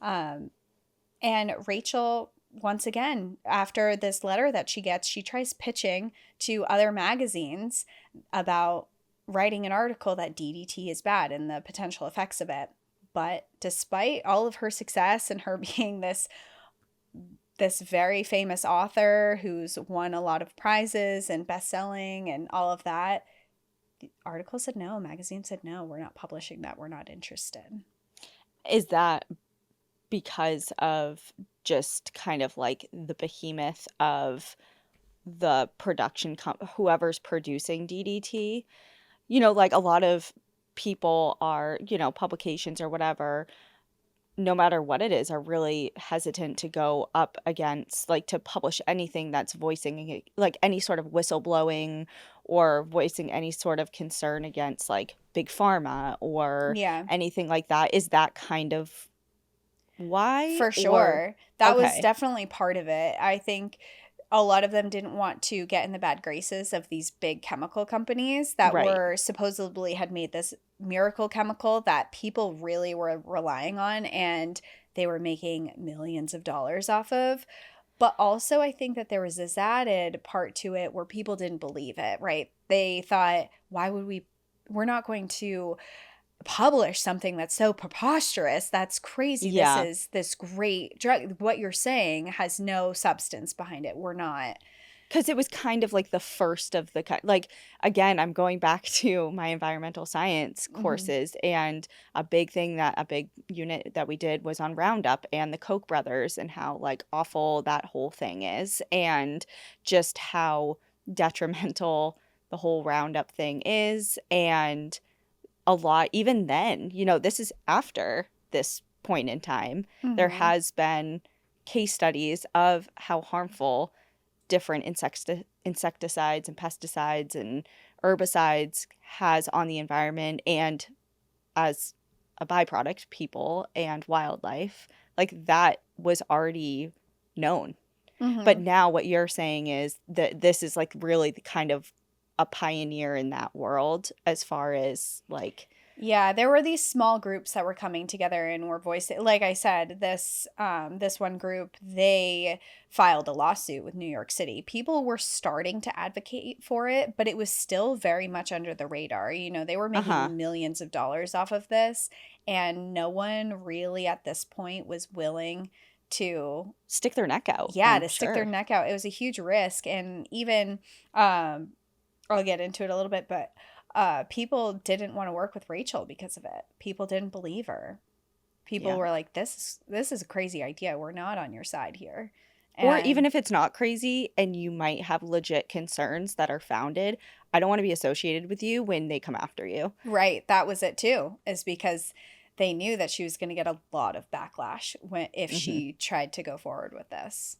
And Rachel, once again, after this letter that she gets, she tries pitching to other magazines about writing an article that DDT is bad and the potential effects of it. But despite all of her success and her being this very famous author who's won a lot of prizes and best-selling and all of that, the article said no, magazine said no, we're not publishing that, we're not interested. Is that because of just kind of like the behemoth of the production, whoever's producing DDT? Like a lot of people are, publications or whatever, no matter what it is, are really hesitant to go up against, like, to publish anything that's voicing, like, any sort of whistleblowing or voicing any sort of concern against, like, big pharma or anything like that. Is that kind of why? For sure. That was Okay. definitely part of it. I think a lot of them didn't want to get in the bad graces of these big chemical companies that Right. were supposedly had made this miracle chemical that people really were relying on and they were making millions of dollars off of. But also I think that there was this added part to it where people didn't believe it, right? They thought, we're not going to publish something that's so preposterous. That's crazy. Yeah. This is this great drug. What you're saying has no substance behind it. We're not. Because it was kind of like the first of the kind. Like, again, I'm going back to my environmental science courses, and a big unit that we did was on Roundup and the Koch brothers and how, like, awful that whole thing is, and just how detrimental the whole Roundup thing is. And a lot, even then, this is after this point in time, there has been case studies of how harmful different insecticides and pesticides and herbicides has on the environment and, as a byproduct, people and wildlife. Like, that was already known. But now what you're saying is that this is, like, really the kind of a pioneer in that world as far as, like... Yeah, there were these small groups that were coming together and were voicing, like I said, this one group, they filed a lawsuit with New York City. People were starting to advocate for it, but it was still very much under the radar. They were making millions of dollars off of this, and no one really at this point was willing to stick their neck out. Yeah, to stick their neck out. It was a huge risk, and even I'll get into it a little bit, but people didn't want to work with Rachel because of it. People didn't believe her. People were like, this is a crazy idea. We're not on your side here. Or even if it's not crazy and you might have legit concerns that are founded, I don't want to be associated with you when they come after you. Right. That was it too, is because they knew that she was going to get a lot of backlash if Mm-hmm. she tried to go forward with this.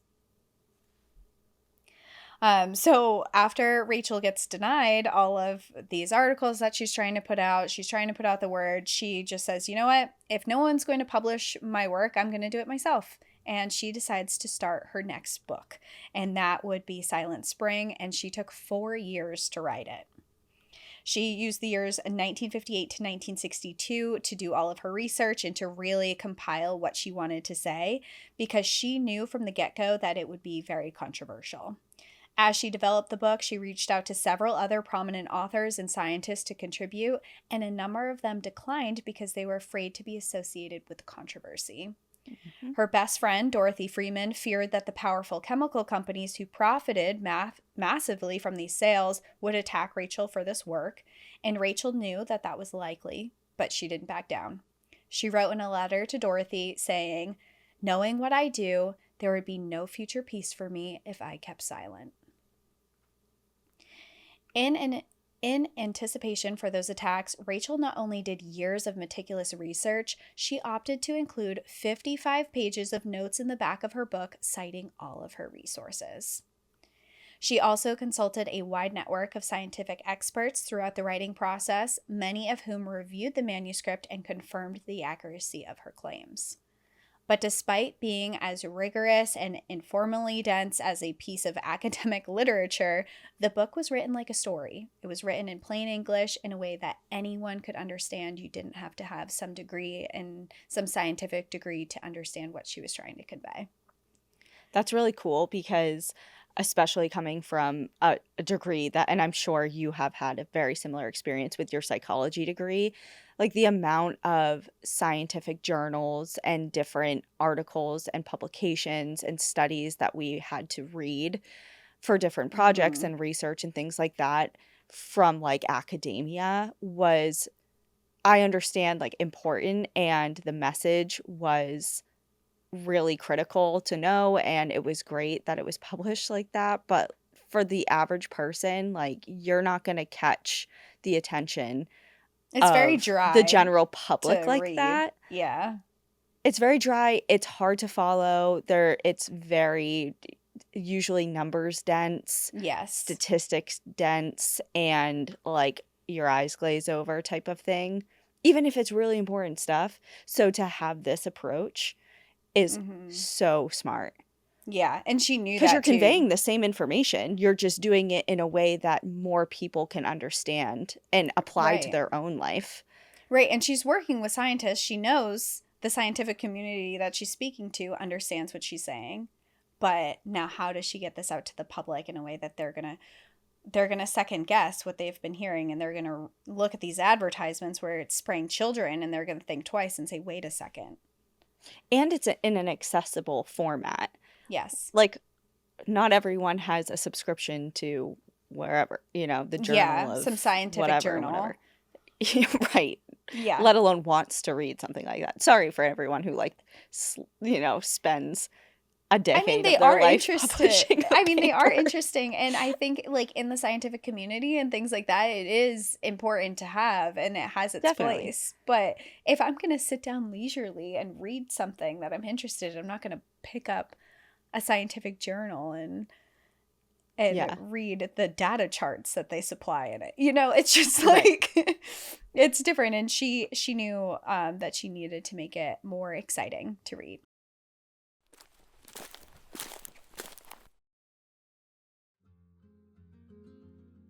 So after Rachel gets denied all of these articles that she's trying to put out the word, she just says, you know what? If no one's going to publish my work, I'm going to do it myself. And she decides to start her next book. And that would be Silent Spring. And she took 4 years to write it. She used the years 1958 to 1962 to do all of her research and to really compile what she wanted to say, because she knew from the get-go that it would be very controversial. As she developed the book, she reached out to several other prominent authors and scientists to contribute, and a number of them declined because they were afraid to be associated with controversy. Mm-hmm. Her best friend, Dorothy Freeman, feared that the powerful chemical companies who profited massively from these sales would attack Rachel for this work, and Rachel knew that that was likely, but she didn't back down. She wrote in a letter to Dorothy saying, "Knowing what I do, there would be no future peace for me if I kept silent." In anticipation for those attacks, Rachel not only did years of meticulous research, she opted to include 55 pages of notes in the back of her book citing all of her resources. She also consulted a wide network of scientific experts throughout the writing process, many of whom reviewed the manuscript and confirmed the accuracy of her claims. But despite being as rigorous and informally dense as a piece of academic literature, the book was written like a story. It was written in plain English in a way that anyone could understand. You didn't have to have some degree and some scientific degree to understand what she was trying to convey. That's really cool, because especially coming from a degree that, and I'm sure you have had a very similar experience with your psychology degree, like the amount of scientific journals and different articles and publications and studies that we had to read for different projects and research and things like that from like academia was, I understand, like important, and the message was really critical to know, and it was great that it was published like that. But for the average person, like, you're not going to catch the attention It's very of dry the general public to like read. that. Yeah. It's very dry. It's hard to follow. It's very usually numbers dense, Yes. statistics dense, and like your eyes glaze over type of thing, even if it's really important stuff. So to have this approach is so smart. Yeah, and she knew that because you're too. conveying the same information. You're just doing it in a way that more people can understand and apply to Right. their own life. Right, and she's working with scientists. She knows the scientific community that she's speaking to understands what she's saying. But now how does she get this out to the public in a way that they're going to second guess what they've been hearing, and they're going to look at these advertisements where it's spraying children, and they're going to think twice and say, "Wait a second." And it's in an accessible format. Yes. Like, not everyone has a subscription to wherever, the journal of some scientific whatever, journal. whatever. Right. Yeah. Let alone wants to read something like that. Sorry for everyone who spends a decade they of their are life interested. publishing a They are paper. interesting, and I think like in the scientific community and things like that, it is important to have, and it has its Definitely. place. But if I'm going to sit down leisurely and read something that I'm interested in, I'm not going to pick up a scientific journal and read the data charts that they supply in it. It's just like it's different, and she knew that she needed to make it more exciting to read.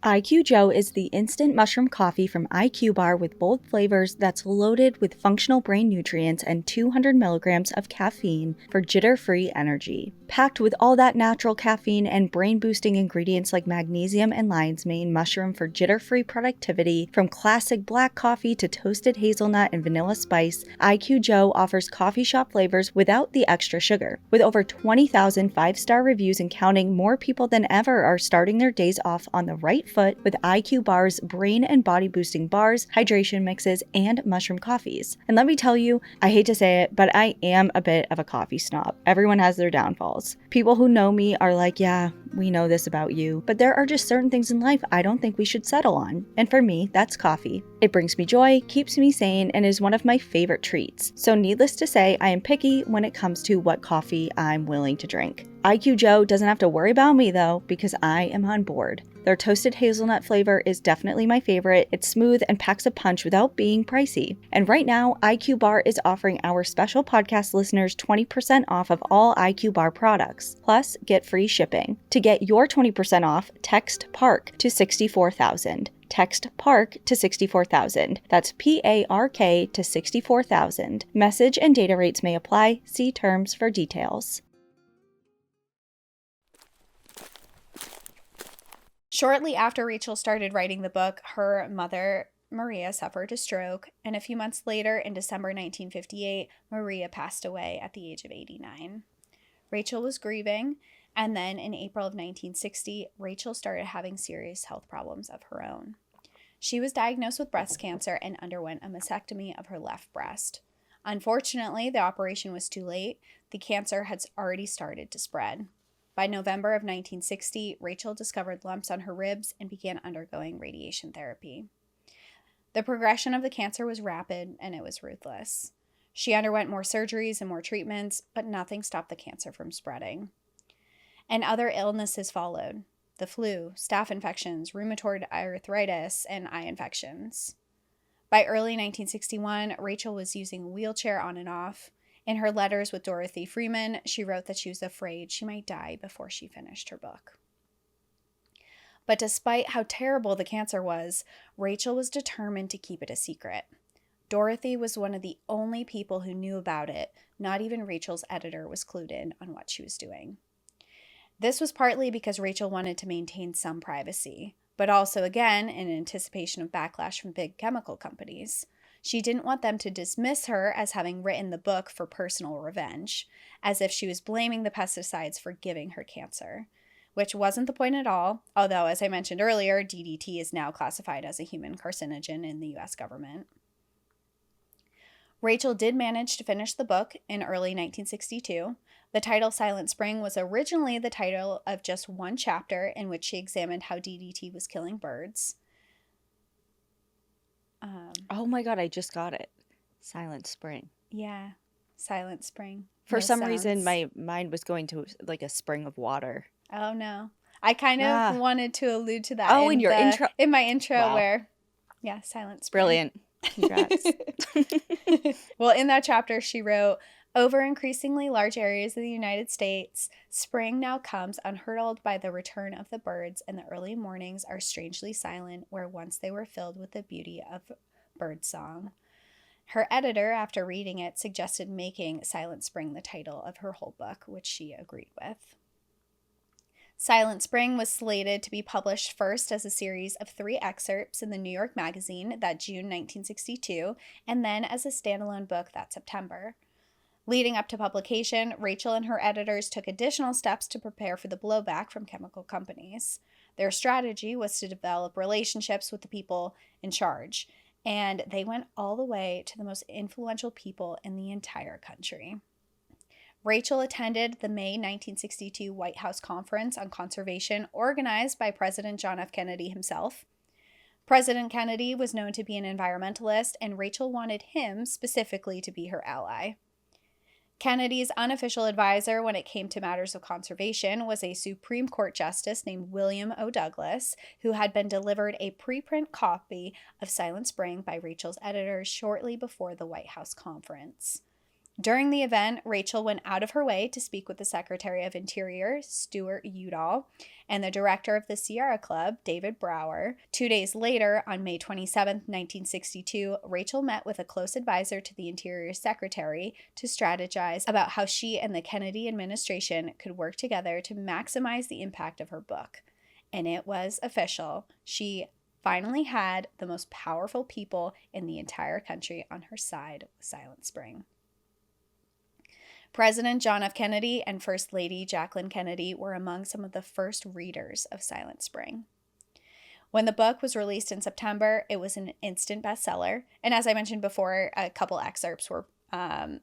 IQ Joe is the instant mushroom coffee from IQ Bar with bold flavors that's loaded with functional brain nutrients and 200 milligrams of caffeine for jitter-free energy. Packed with all that natural caffeine and brain-boosting ingredients like magnesium and lion's mane mushroom for jitter-free productivity, from classic black coffee to toasted hazelnut and vanilla spice, IQ Joe offers coffee shop flavors without the extra sugar. With over 20,000 5-star reviews and counting, more people than ever are starting their days off on the right foot with IQ Bar's brain and body boosting bars, hydration mixes, and mushroom coffees. And let me tell you, I hate to say it, but I am a bit of a coffee snob. Everyone has their downfalls. details. People who know me are like, yeah, we know this about you, but there are just certain things in life I don't think we should settle on. And for me, that's coffee. It brings me joy, keeps me sane, and is one of my favorite treats. So needless to say, I am picky when it comes to what coffee I'm willing to drink. IQ Joe doesn't have to worry about me though, because I am on board. Their toasted hazelnut flavor is definitely my favorite. It's smooth and packs a punch without being pricey. And right now, IQ Bar is offering our special podcast listeners 20% off of all IQ Bar products. Plus, get free shipping. To get your 20% off, text PARK to 64,000. Text PARK to 64,000. That's PARK to 64,000. Message and data rates may apply. See terms for details. Shortly after Rachel started writing the book, her mother, Maria, suffered a stroke, and a few months later, in December 1958, Maria passed away at the age of 89. Rachel was grieving, and then in April of 1960, Rachel started having serious health problems of her own. She was diagnosed with breast cancer and underwent a mastectomy of her left breast. Unfortunately, the operation was too late. The cancer had already started to spread. By November of 1960, Rachel discovered lumps on her ribs and began undergoing radiation therapy. The progression of the cancer was rapid and it was ruthless. She underwent more surgeries and more treatments, but nothing stopped the cancer from spreading. And other illnesses followed: the flu, staph infections, rheumatoid arthritis, and eye infections. By early 1961, Rachel was using a wheelchair on and off. In her letters with Dorothy Freeman, she wrote that she was afraid she might die before she finished her book. But despite how terrible the cancer was, Rachel was determined to keep it a secret. Dorothy was one of the only people who knew about it. Not even Rachel's editor was clued in on what she was doing. This was partly because Rachel wanted to maintain some privacy, but also, again, in anticipation of backlash from big chemical companies. She didn't want them to dismiss her as having written the book for personal revenge, as if she was blaming the pesticides for giving her cancer, which wasn't the point at all, although, as I mentioned earlier, DDT is now classified as a human carcinogen in the US government. Rachel did manage to finish the book in early 1962. The title Silent Spring was originally the title of just one chapter in which she examined how DDT was killing birds. Oh my God, I just got it. Silent Spring. Yeah, Silent Spring. For No some sounds. reason, my mind was going to like a spring of water. Oh no, I kind of wanted to allude to that. Oh, in your intro. In my intro, Wow. where, yeah, Silent Spring. Brilliant. Congrats. Well, in that chapter, she wrote, "Over increasingly large areas of the United States, spring now comes unheralded by the return of the birds, and the early mornings are strangely silent where once they were filled with the beauty of bird song." Her editor, after reading it, suggested making Silent Spring the title of her whole book, which she agreed with. Silent Spring was slated to be published first as a series of 3 excerpts in the New York Magazine that June 1962, and then as a standalone book that September. Leading up to publication, Rachel and her editors took additional steps to prepare for the blowback from chemical companies. Their strategy was to develop relationships with the people in charge, and they went all the way to the most influential people in the entire country. Rachel attended the May 1962 White House Conference on Conservation organized by President John F. Kennedy himself. President Kennedy was known to be an environmentalist, and Rachel wanted him specifically to be her ally. Kennedy's unofficial advisor when it came to matters of conservation was a Supreme Court justice named William O. Douglas, who had been delivered a preprint copy of Silent Spring by Rachel's editors shortly before the White House conference. During the event, Rachel went out of her way to speak with the Secretary of Interior, Stuart Udall, and the director of the Sierra Club, David Brower. 2 days later, on May 27, 1962, Rachel met with a close advisor to the Interior Secretary to strategize about how she and the Kennedy administration could work together to maximize the impact of her book. And it was official. She finally had the most powerful people in the entire country on her side with Silent Spring. President John F. Kennedy and First Lady Jacqueline Kennedy were among some of the first readers of Silent Spring. When the book was released in September, it was an instant bestseller, and as I mentioned before, a couple excerpts were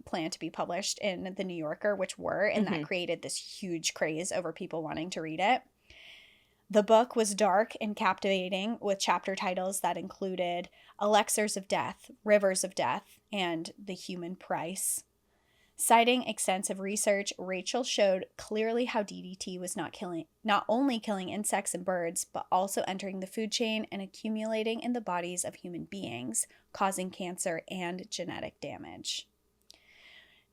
planned to be published in the New Yorker, which were, and that created this huge craze over people wanting to read it. The book was dark and captivating, with chapter titles that included Elixirs of Death, Rivers of Death, and The Human Price. Citing extensive research, Rachel showed clearly how DDT was not only killing insects and birds, but also entering the food chain and accumulating in the bodies of human beings, causing cancer and genetic damage.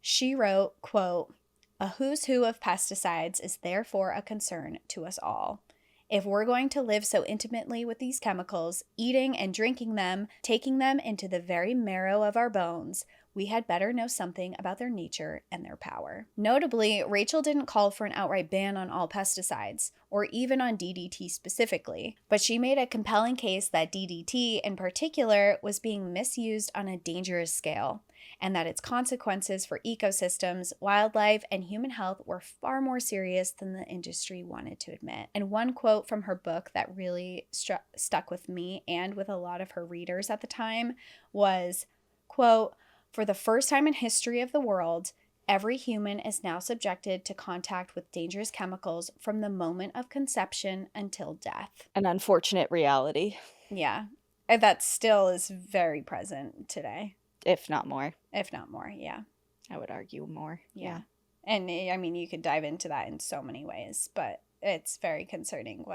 She wrote, quote, "A who's who of pesticides is therefore a concern to us all. If we're going to live so intimately with these chemicals, eating and drinking them, taking them into the very marrow of our bones, we had better know something about their nature and their power." Notably, Rachel didn't call for an outright ban on all pesticides, or even on DDT specifically, but she made a compelling case that DDT in particular was being misused on a dangerous scale, and that its consequences for ecosystems, wildlife, and human health were far more serious than the industry wanted to admit. And one quote from her book that really stuck with me and with a lot of her readers at the time was, quote, "For the first time in history of the world, every human is now subjected to contact with dangerous chemicals from the moment of conception until death." An unfortunate reality. Yeah. And that still is very present today. If not more. If not more, yeah. I would argue more. Yeah. And I mean, you could dive into that in so many ways, but it's very concerning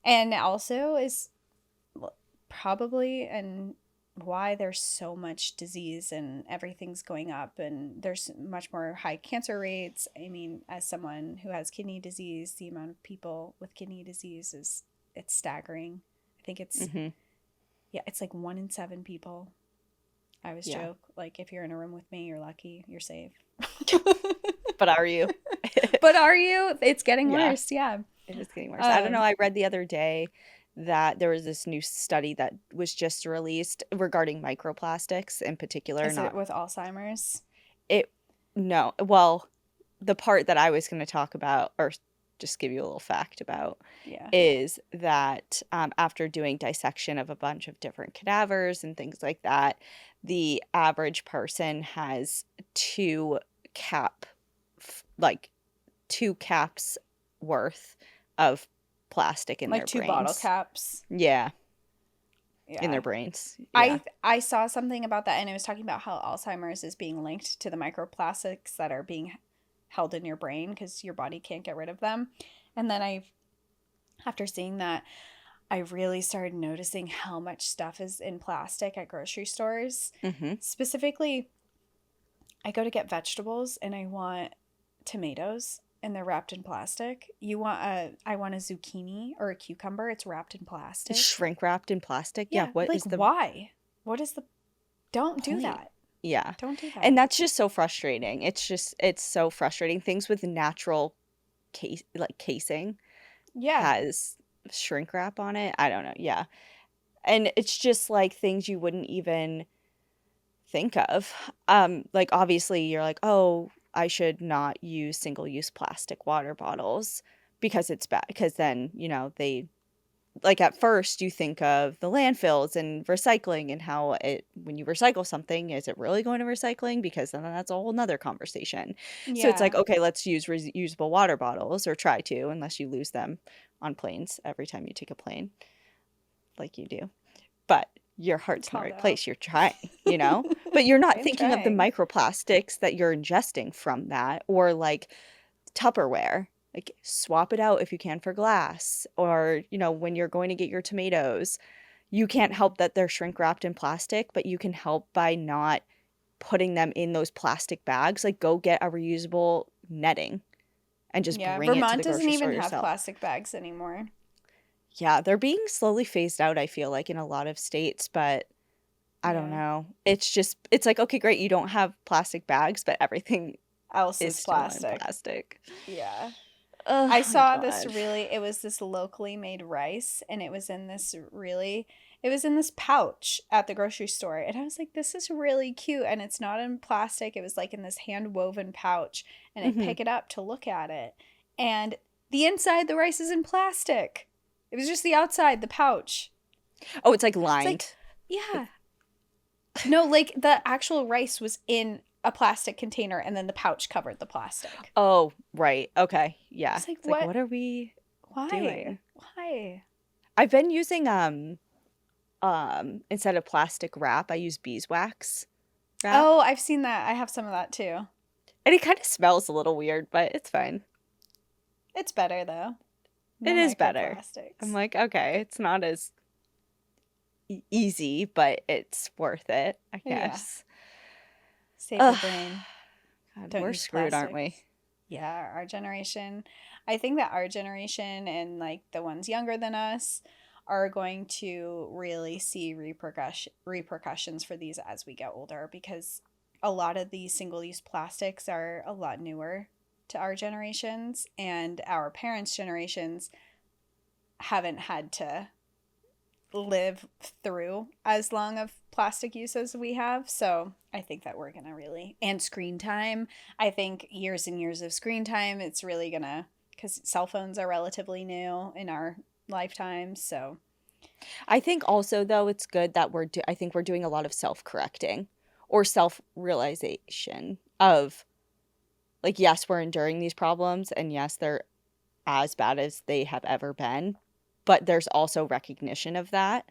and also is probably and why there's so much disease and everything's going up and there's much more high cancer rates. I mean, as someone who has kidney disease, the amount of people with kidney disease it's staggering. I think it's it's like 1 in 7 people. I always joke, like, if you're in a room with me, you're lucky, you're safe. But are you? But are you? It's getting worse, yeah. It is getting worse. I don't know. I read the other day that there was this new study that was just released regarding microplastics in particular. Is it with Alzheimer's? No. Well, the part that I was going to talk about, or just give you a little fact about, is that after doing dissection of a bunch of different cadavers and things like that, the average person has two caps worth of plastic in their brains. Like 2 bottle caps. Yeah. In their brains. Yeah. I saw something about that, and it was talking about how Alzheimer's is being linked to the microplastics that are being held in your brain because your body can't get rid of them. And then after seeing that, I really started noticing how much stuff is in plastic at grocery stores. Specifically, I go to get vegetables and I want tomatoes and they're wrapped in plastic. I want a zucchini or a cucumber. It's wrapped in plastic. Shrink wrapped in plastic? Yeah. Why? What is the... Don't do that. Yeah. Don't do that. And that's just so frustrating. It's so frustrating. Things with natural casing has shrink wrap on it. I don't know. Yeah. And it's just like things you wouldn't even think of. Like obviously you're like, oh, I should not use single-use plastic water bottles because it's bad. Because then, they, like at first you think of the landfills and recycling and how when you recycle something, is it really going to recycling? Because then that's a whole nother conversation. So it's like, okay, let's use reusable water bottles, or try to, unless you lose them on planes every time you take a plane, like you do. But your heart's in the right place. You're trying, but you're not thinking of the microplastics that you're ingesting from that, or like Tupperware. Like, swap it out if you can for glass. Or, when you're going to get your tomatoes, you can't help that they're shrink wrapped in plastic, but you can help by not putting them in those plastic bags. Like, go get a reusable netting and just bring it to the grocery store yourself. Vermont doesn't even have plastic bags anymore. Yeah, they're being slowly phased out, I feel like, in a lot of states, but I don't know. It's like, okay, great, you don't have plastic bags, but everything else is plastic. Yeah. I saw it was this locally made rice, and it was in this pouch at the grocery store. And I was like, this is really cute. And it's not in plastic. It was like in this hand woven pouch, and I pick it up to look at it. And the inside, the rice is in plastic. It was just the outside, the pouch. Oh, it's like lined. Yeah. No, like the actual rice was in a plastic container and then the pouch covered the plastic. Oh, right. Okay. Yeah. It's like, It's like, what? what are we Why? doing? Why? I've been using instead of plastic wrap, I use beeswax wrap. Oh, I've seen that. I have some of that too. And it kind of smells a little weird, but it's fine. It's better though. It No is better. I'm microplastics. like, okay, it's not as easy, but it's worth it, I Yeah. guess. Save your Ugh, brain. God, Don't we're use screwed, aren't we? plastics. Yeah, our generation. I think that our generation and like the ones younger than us are going to really see repercussions for these as we get older, because a lot of these single-use plastics are a lot newer to our generations, and our parents' generations haven't had to live through as long of plastic use as we have. So I think that we're gonna really, and screen time. I think years and years of screen time, it's really gonna, because cell phones are relatively new in our lifetimes. So I think also though it's good that I think we're doing a lot of self-correcting or self-realization of like, yes, we're enduring these problems and yes, they're as bad as they have ever been, but there's also recognition of that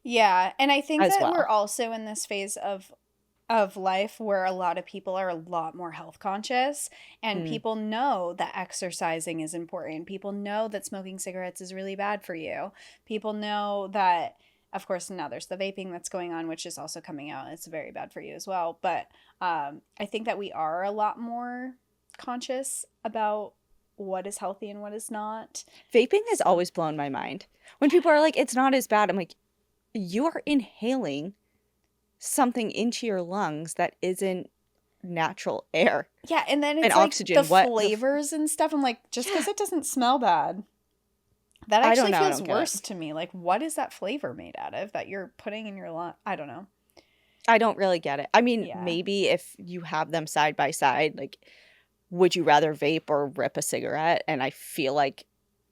yeah, and I think as that we're well. also in this phase of life where a lot of people are a lot more health conscious, and Mm. people know that exercising is important. People know that smoking cigarettes is really bad for you. People know that, of course, now there's the vaping that's going on, which is also coming out. It's very bad for you as well. But I think that we are a lot more conscious about what is healthy and what is not. Vaping has So, always blown my mind. When people are like, it's not as bad, I'm like, you are inhaling something into your lungs that isn't natural air yeah, and then and it's like the oxygen. flavors and stuff. I'm like, just because Yeah. it doesn't smell bad, that I don't actually know. I feels don't get it. worse to me. Like, what is that flavor made out of that you're putting in your lung? I don't know. I don't really get it. I mean, Yeah. maybe if you have them side by side, like, would you rather vape or rip a cigarette? And I feel like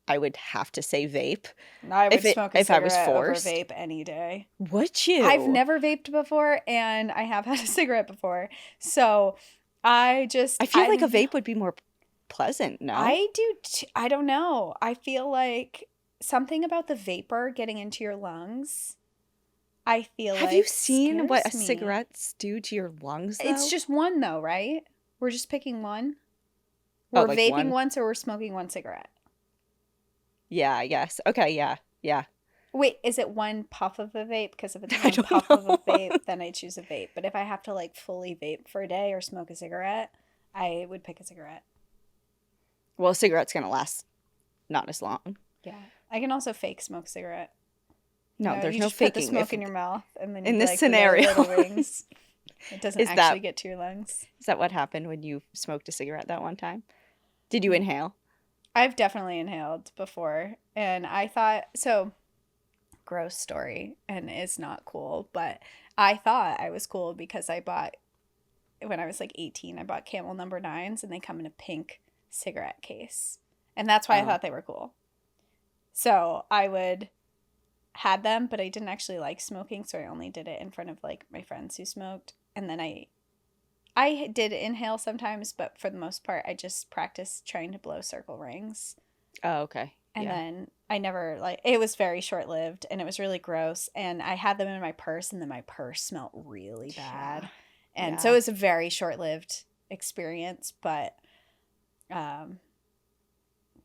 I would have to say vape I would smoke a if I was cigarette over forced. vape any day. Would I've you? never vaped before, and I have had a cigarette before. So I feel I like a don't know. vape would be more pleasant, no? I do, I don't know. I feel like something about the vapor getting into your lungs, I feel Have you like seen what a scares me. cigarettes do to your lungs, It's though? just one, though, right? We're just picking one. Oh, We're like vaping one? once or we're smoking one cigarette. Yeah, I guess. Okay, yeah, yeah. Wait, is it one puff of a vape? Because if it's I one don't puff of a know. vape, then I choose a vape. But if I have to like fully vape for a day or smoke a cigarette, I would pick a cigarette. Well, a cigarette's gonna last not as long. Yeah. I can also fake smoke a cigarette. You No, know, there's you no just put the faking. smoke If in your mouth and then in you this like blow scenario, little rings. It doesn't is actually that get to your lungs. is that what happened when you smoked a cigarette that one time? Did you Mm. inhale? I've definitely inhaled before. And I thought, so gross story and it's not cool, but I thought I was cool because I bought, when I was like 18, I bought Camel number nines and they come in a pink cigarette case. And that's why I Oh, thought they were cool. So I would had them, but I didn't actually like smoking, so I only did it in front of like my friends who smoked. And then I did inhale sometimes, but for the most part I just practiced trying to blow circle rings. oh, okay, And yeah, then I never like it was very short lived and it was really gross. And I had them in my purse and then my purse smelled really yeah, bad. And so it yeah. was a very short lived experience. But um,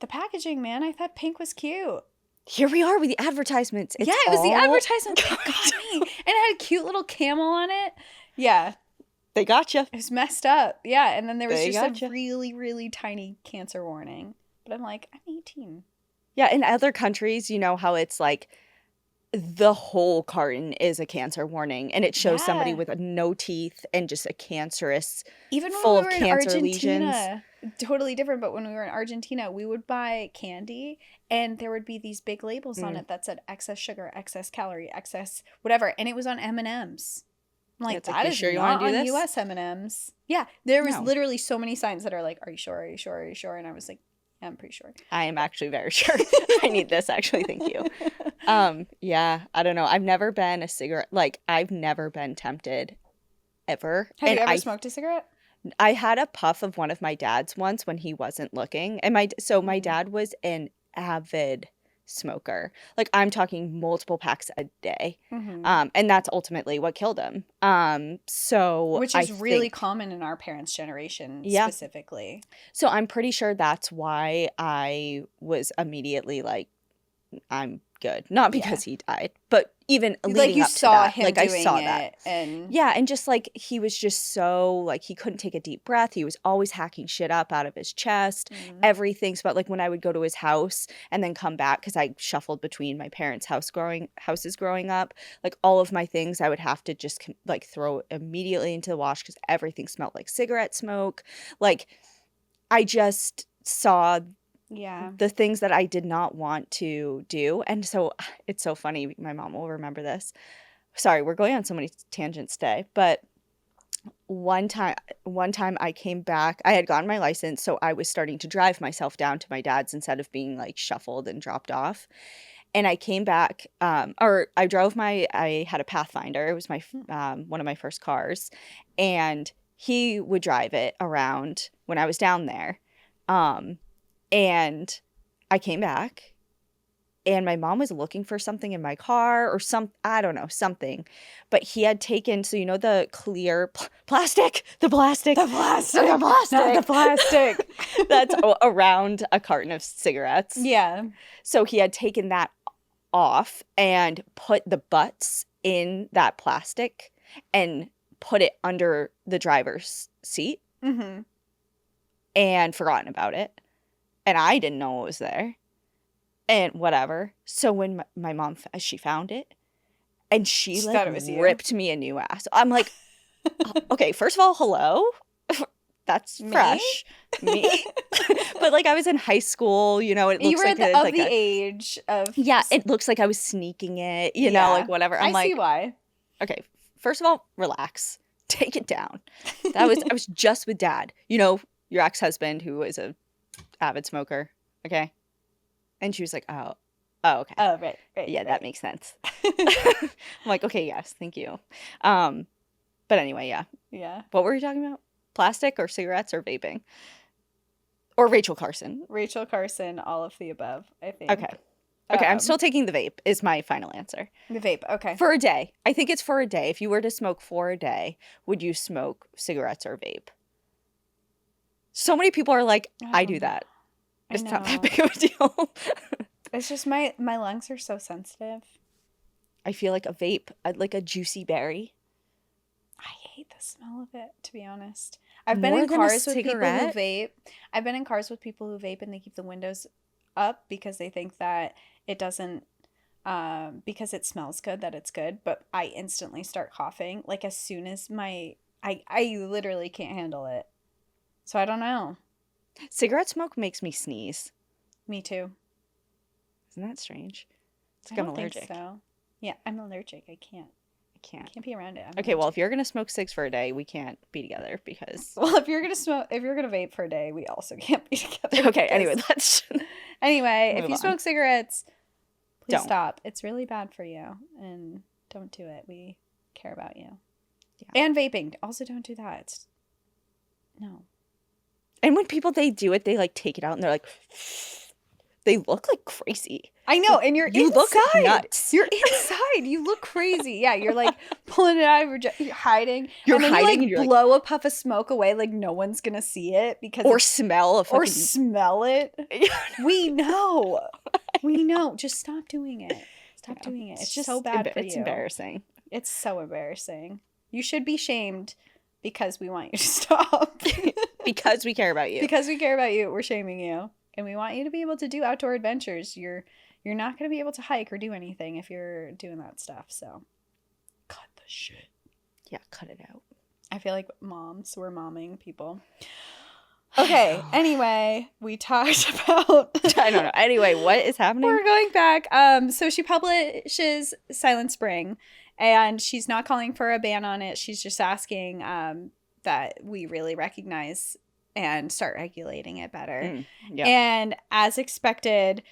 the packaging, man, I thought pink was cute. Here we are with the advertisements. Yeah, It's it was the all advertisement that got me. And it had a cute little camel on it. Yeah, they got you. it was messed up. Yeah, and then there was They just a got you. really, really tiny cancer warning. But I'm like, I'm 18. Yeah, in other countries, you know how it's like the whole carton is a cancer warning, and it shows somebody Yeah. with no teeth and just a cancerous, Even when full we of were in cancer lesions. Argentina, totally different, but when we were in Argentina, we would buy candy and there would be these big labels on Mm. it that said excess sugar, excess calorie, excess whatever, and it was on M&Ms. I'm Yeah, like, it's like, that you is sure you want not to do on this? US M&Ms. Yeah, there was No, literally so many signs that are like, are you sure? Are you sure? Are you sure? And I was like, yeah, I'm pretty sure. I am actually very sure. I need this, actually. Thank you. Yeah, I don't know. I've never been a cigarette, like, I've never been tempted ever. Have And you ever smoked a cigarette? I had a puff of one of my dad's once when he wasn't looking. And my dad was an avid smoker. Like, I'm talking multiple packs a day. And that's ultimately what killed him. So Which I is really think, common in our parents' generation yeah. specifically. So I'm pretty sure that's why I was immediately like, I'm good. Not because he died, but even Like, leading you up to saw that. him Like, I doing saw it, that. and Yeah, and just like he was just so like he couldn't take a deep breath. He was always hacking shit up out of his chest. Everything's about like when I would go to his house and then come back because I shuffled between my parents' houses growing up. Like all of my things I would have to just like throw immediately into the wash because everything smelled like cigarette smoke. Like I just saw the things that I did not want to do. And so it's so funny. My mom will remember this. Sorry, we're going on so many tangents today, but one time I came back. I had gotten my license, so I was starting to drive myself down to my dad's instead of being like shuffled and dropped off. And I came back, or I had a Pathfinder. It was my one of my first cars, and he would drive it around when I was down there. And I came back and my mom was looking for something in my car or I don't know, something. But he had taken, so you know the clear plastic, the plastic that's around a carton of cigarettes. Yeah. So he had taken that off and put the butts in that plastic and put it under the driver's seat and forgotten about it. And I didn't know it was there. And whatever. So when my mom, she found it. And she like ripped me a new ass. I'm like, okay, first of all, hello? That's fresh. Me? But like I was in high school, you know, it looks you were like the age of... Yeah, it looks like I was sneaking it, you know, like whatever. I'm like, see why. Okay, first of all, relax. Take it down. I was just with Dad. You know, your ex-husband who is a avid smoker, okay? And she was like, oh, okay. Oh, right. Yeah, that makes sense. I'm like, okay, yes, thank you. But anyway, yeah. Yeah. What were we talking about? Plastic or cigarettes or vaping? Or Rachel Carson? Rachel Carson, all of the above, I think. Okay. Okay, I'm still taking the vape is my final answer. The vape, okay. For a day. I think it's for a day. If you were to smoke for a day, would you smoke cigarettes or vape? So many people are like, I do that. It's not that big of a deal. It's just my lungs are so sensitive. I feel like a vape, like a juicy berry. I hate the smell of it, to be honest. I've been in cars with people who vape. I've been in cars with people who vape and they keep the windows up because they think that it doesn't, because it smells good, that it's good. But I instantly start coughing. Like as soon as I literally can't handle it. So I don't know. Cigarette smoke makes me sneeze. Me too. Isn't that strange? It's like I I'm don't allergic. think so. Yeah, I'm allergic. I can't be around it. Okay, well, if you're gonna smoke cigs for a day, we can't be together because. Well, if you're gonna vape for a day, we also can't be together. Okay. Anyway, if you smoke cigarettes, please stop. It's really bad for you, and don't do it. We care about you. Yeah. And vaping, also don't do that. No. And when people they do it, they like take it out and they're like, they look like crazy. I know, and you inside. Look nuts. You're inside. You look crazy. Yeah, you're like pulling it out of you're hiding. You're and then hiding. You like blow a puff of smoke away, like no one's gonna see it because smell it. We know. We know. Just stop doing it. Stop doing it. It's just so bad for you. It's embarrassing. It's so embarrassing. You should be shamed because we want you to stop. Because we care about you. Because we care about you. We're shaming you. And we want you to be able to do outdoor adventures. You're not going to be able to hike or do anything if you're doing that stuff. So cut the shit. Yeah, cut it out. I feel like we're momming people. Okay, anyway, we talked about... I don't know. Anyway, what is happening? We're going back. So she publishes Silent Spring, and she's not calling for a ban on it. She's just asking that we really recognize and start regulating it better. Yeah. And as expected,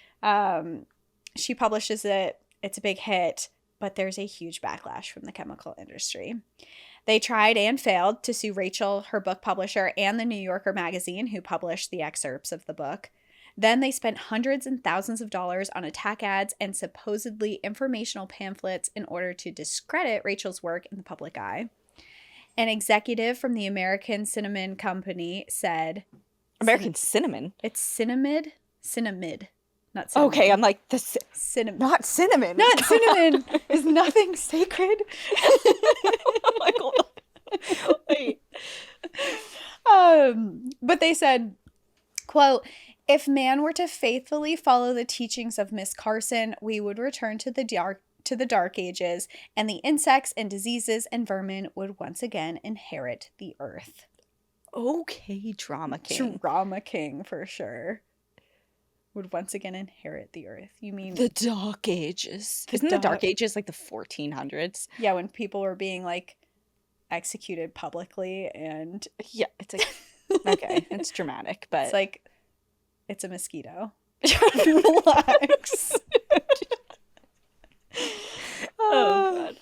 she publishes it It's a big hit, but there's a huge backlash from the chemical industry. They tried and failed to sue Rachel, her book publisher, and the New Yorker magazine, who published the excerpts of the book. Then they spent hundreds and thousands of dollars on attack ads and supposedly informational pamphlets in order to discredit Rachel's work in the public eye. An executive from the American Cinnamon Company said... American Cinnamon? It's Cinnamid? Cinnamid. Not cinnamon. Okay, I'm like, cinnamon. Not cinnamon. Not cinnamon. Is nothing sacred? Oh my God. Wait. But they said, quote, "If man were to faithfully follow the teachings of Miss Carson, we would return to the dark ages, and the insects and diseases and vermin would once again inherit the earth." Okay, drama king. Drama king, for sure. Would once again inherit the earth. You mean... The Dark Ages. Isn't the Dark Ages like the 1400s? Yeah, when people were being, like, executed publicly and... Yeah, it's like... Okay, it's dramatic, but... It's like, it's a mosquito. Relax. Oh, God.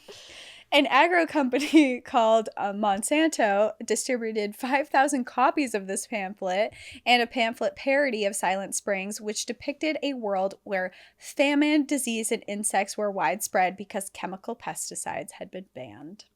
An agro company called Monsanto distributed 5,000 copies of this pamphlet and a pamphlet parody of Silent Springs, which depicted a world where famine, disease, and insects were widespread because chemical pesticides had been banned.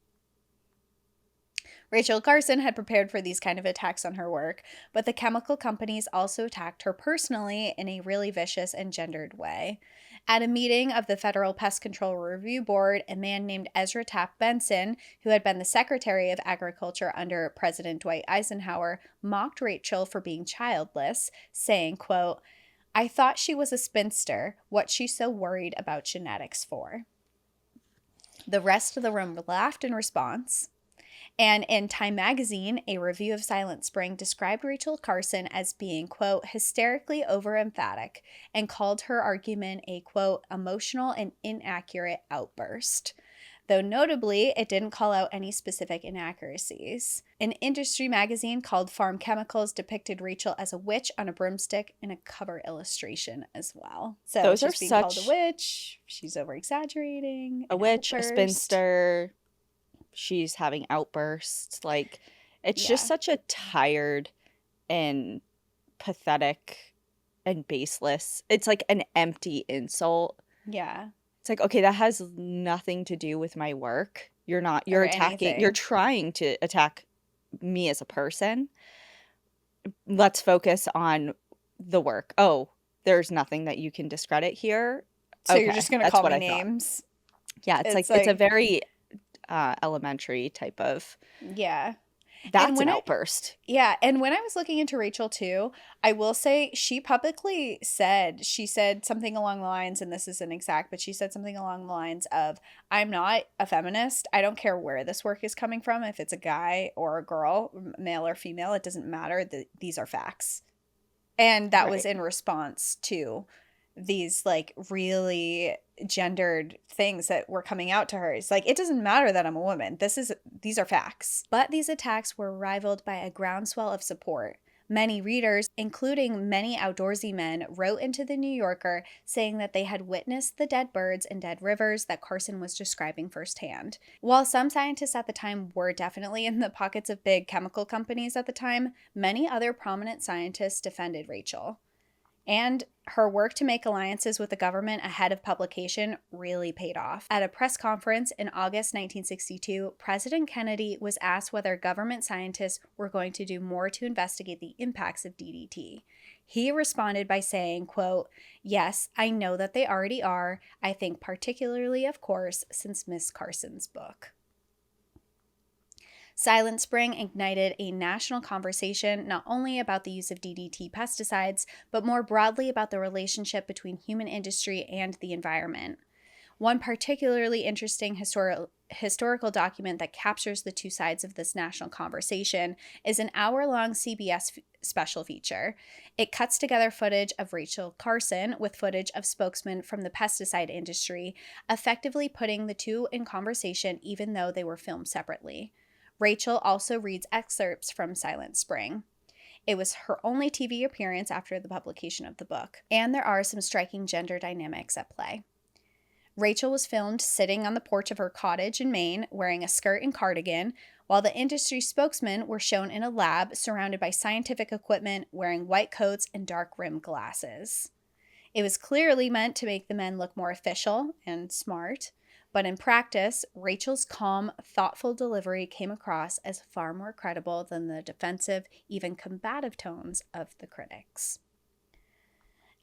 Rachel Carson had prepared for these kind of attacks on her work, but the chemical companies also attacked her personally in a really vicious and gendered way. At a meeting of the Federal Pest Control Review Board, a man named Ezra Taft Benson, who had been the Secretary of Agriculture under President Dwight Eisenhower, mocked Rachel for being childless, saying, quote, "I thought she was a spinster. What's she so worried about genetics for?" The rest of the room laughed in response. And in Time magazine, a review of Silent Spring described Rachel Carson as being, quote, "hysterically over-emphatic," and called her argument a, quote, "emotional and inaccurate outburst." Though notably, it didn't call out any specific inaccuracies. An industry magazine called Farm Chemicals depicted Rachel as a witch on a broomstick in a cover illustration as well. So those are she's being such... called a witch. She's over-exaggerating. A witch, outburst. a spinster... She's having outbursts. Like, it's just such a tired and pathetic and baseless. It's like an empty insult. Yeah. It's like, okay, that has nothing to do with my work. You're attacking, anything. you're trying to attack me as a person. Let's focus on the work. Oh, there's nothing that you can discredit here. So you're just going to call me names? Yeah, it's a very... elementary type of... Yeah. That's an outburst. Yeah, and when I was looking into Rachel too, I will say she publicly said, something along the lines, and this isn't exact, but she said something along the lines of, "I'm not a feminist. I don't care where this work is coming from. If it's a guy or a girl, male or female, it doesn't matter. These are facts." And that was in response to these like really gendered things that were coming out to her. It's like, it doesn't matter that I'm a woman. These are facts. But these attacks were rivaled by a groundswell of support. Many readers, including many outdoorsy men, wrote into the New Yorker saying that they had witnessed the dead birds and dead rivers that Carson was describing firsthand. While some scientists at the time were definitely in the pockets of big chemical companies at the time, many other prominent scientists defended Rachel. And her work to make alliances with the government ahead of publication really paid off. At a press conference in August 1962, President Kennedy was asked whether government scientists were going to do more to investigate the impacts of DDT. He responded by saying, quote, "Yes, I know that they already are. I think particularly, of course, since Miss Carson's book." Silent Spring ignited a national conversation not only about the use of DDT pesticides, but more broadly about the relationship between human industry and the environment. One particularly interesting historical document that captures the two sides of this national conversation is an hour-long CBS special feature. It cuts together footage of Rachel Carson with footage of spokesmen from the pesticide industry, effectively putting the two in conversation even though they were filmed separately. Rachel also reads excerpts from Silent Spring. It was her only TV appearance after the publication of the book, and there are some striking gender dynamics at play. Rachel was filmed sitting on the porch of her cottage in Maine wearing a skirt and cardigan, while the industry spokesmen were shown in a lab surrounded by scientific equipment wearing white coats and dark-rimmed glasses. It was clearly meant to make the men look more official and smart, but in practice, Rachel's calm, thoughtful delivery came across as far more credible than the defensive, even combative tones of the critics.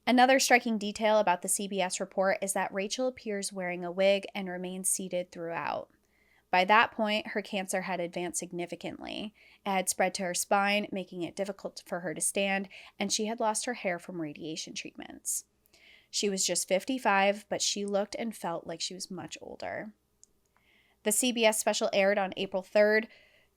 Another striking detail about the CBS report is that Rachel appears wearing a wig and remains seated throughout. By that point, her cancer had advanced significantly. It had spread to her spine, making it difficult for her to stand, and she had lost her hair from radiation treatments. She was just 55, but she looked and felt like she was much older. The CBS special aired on April 3rd,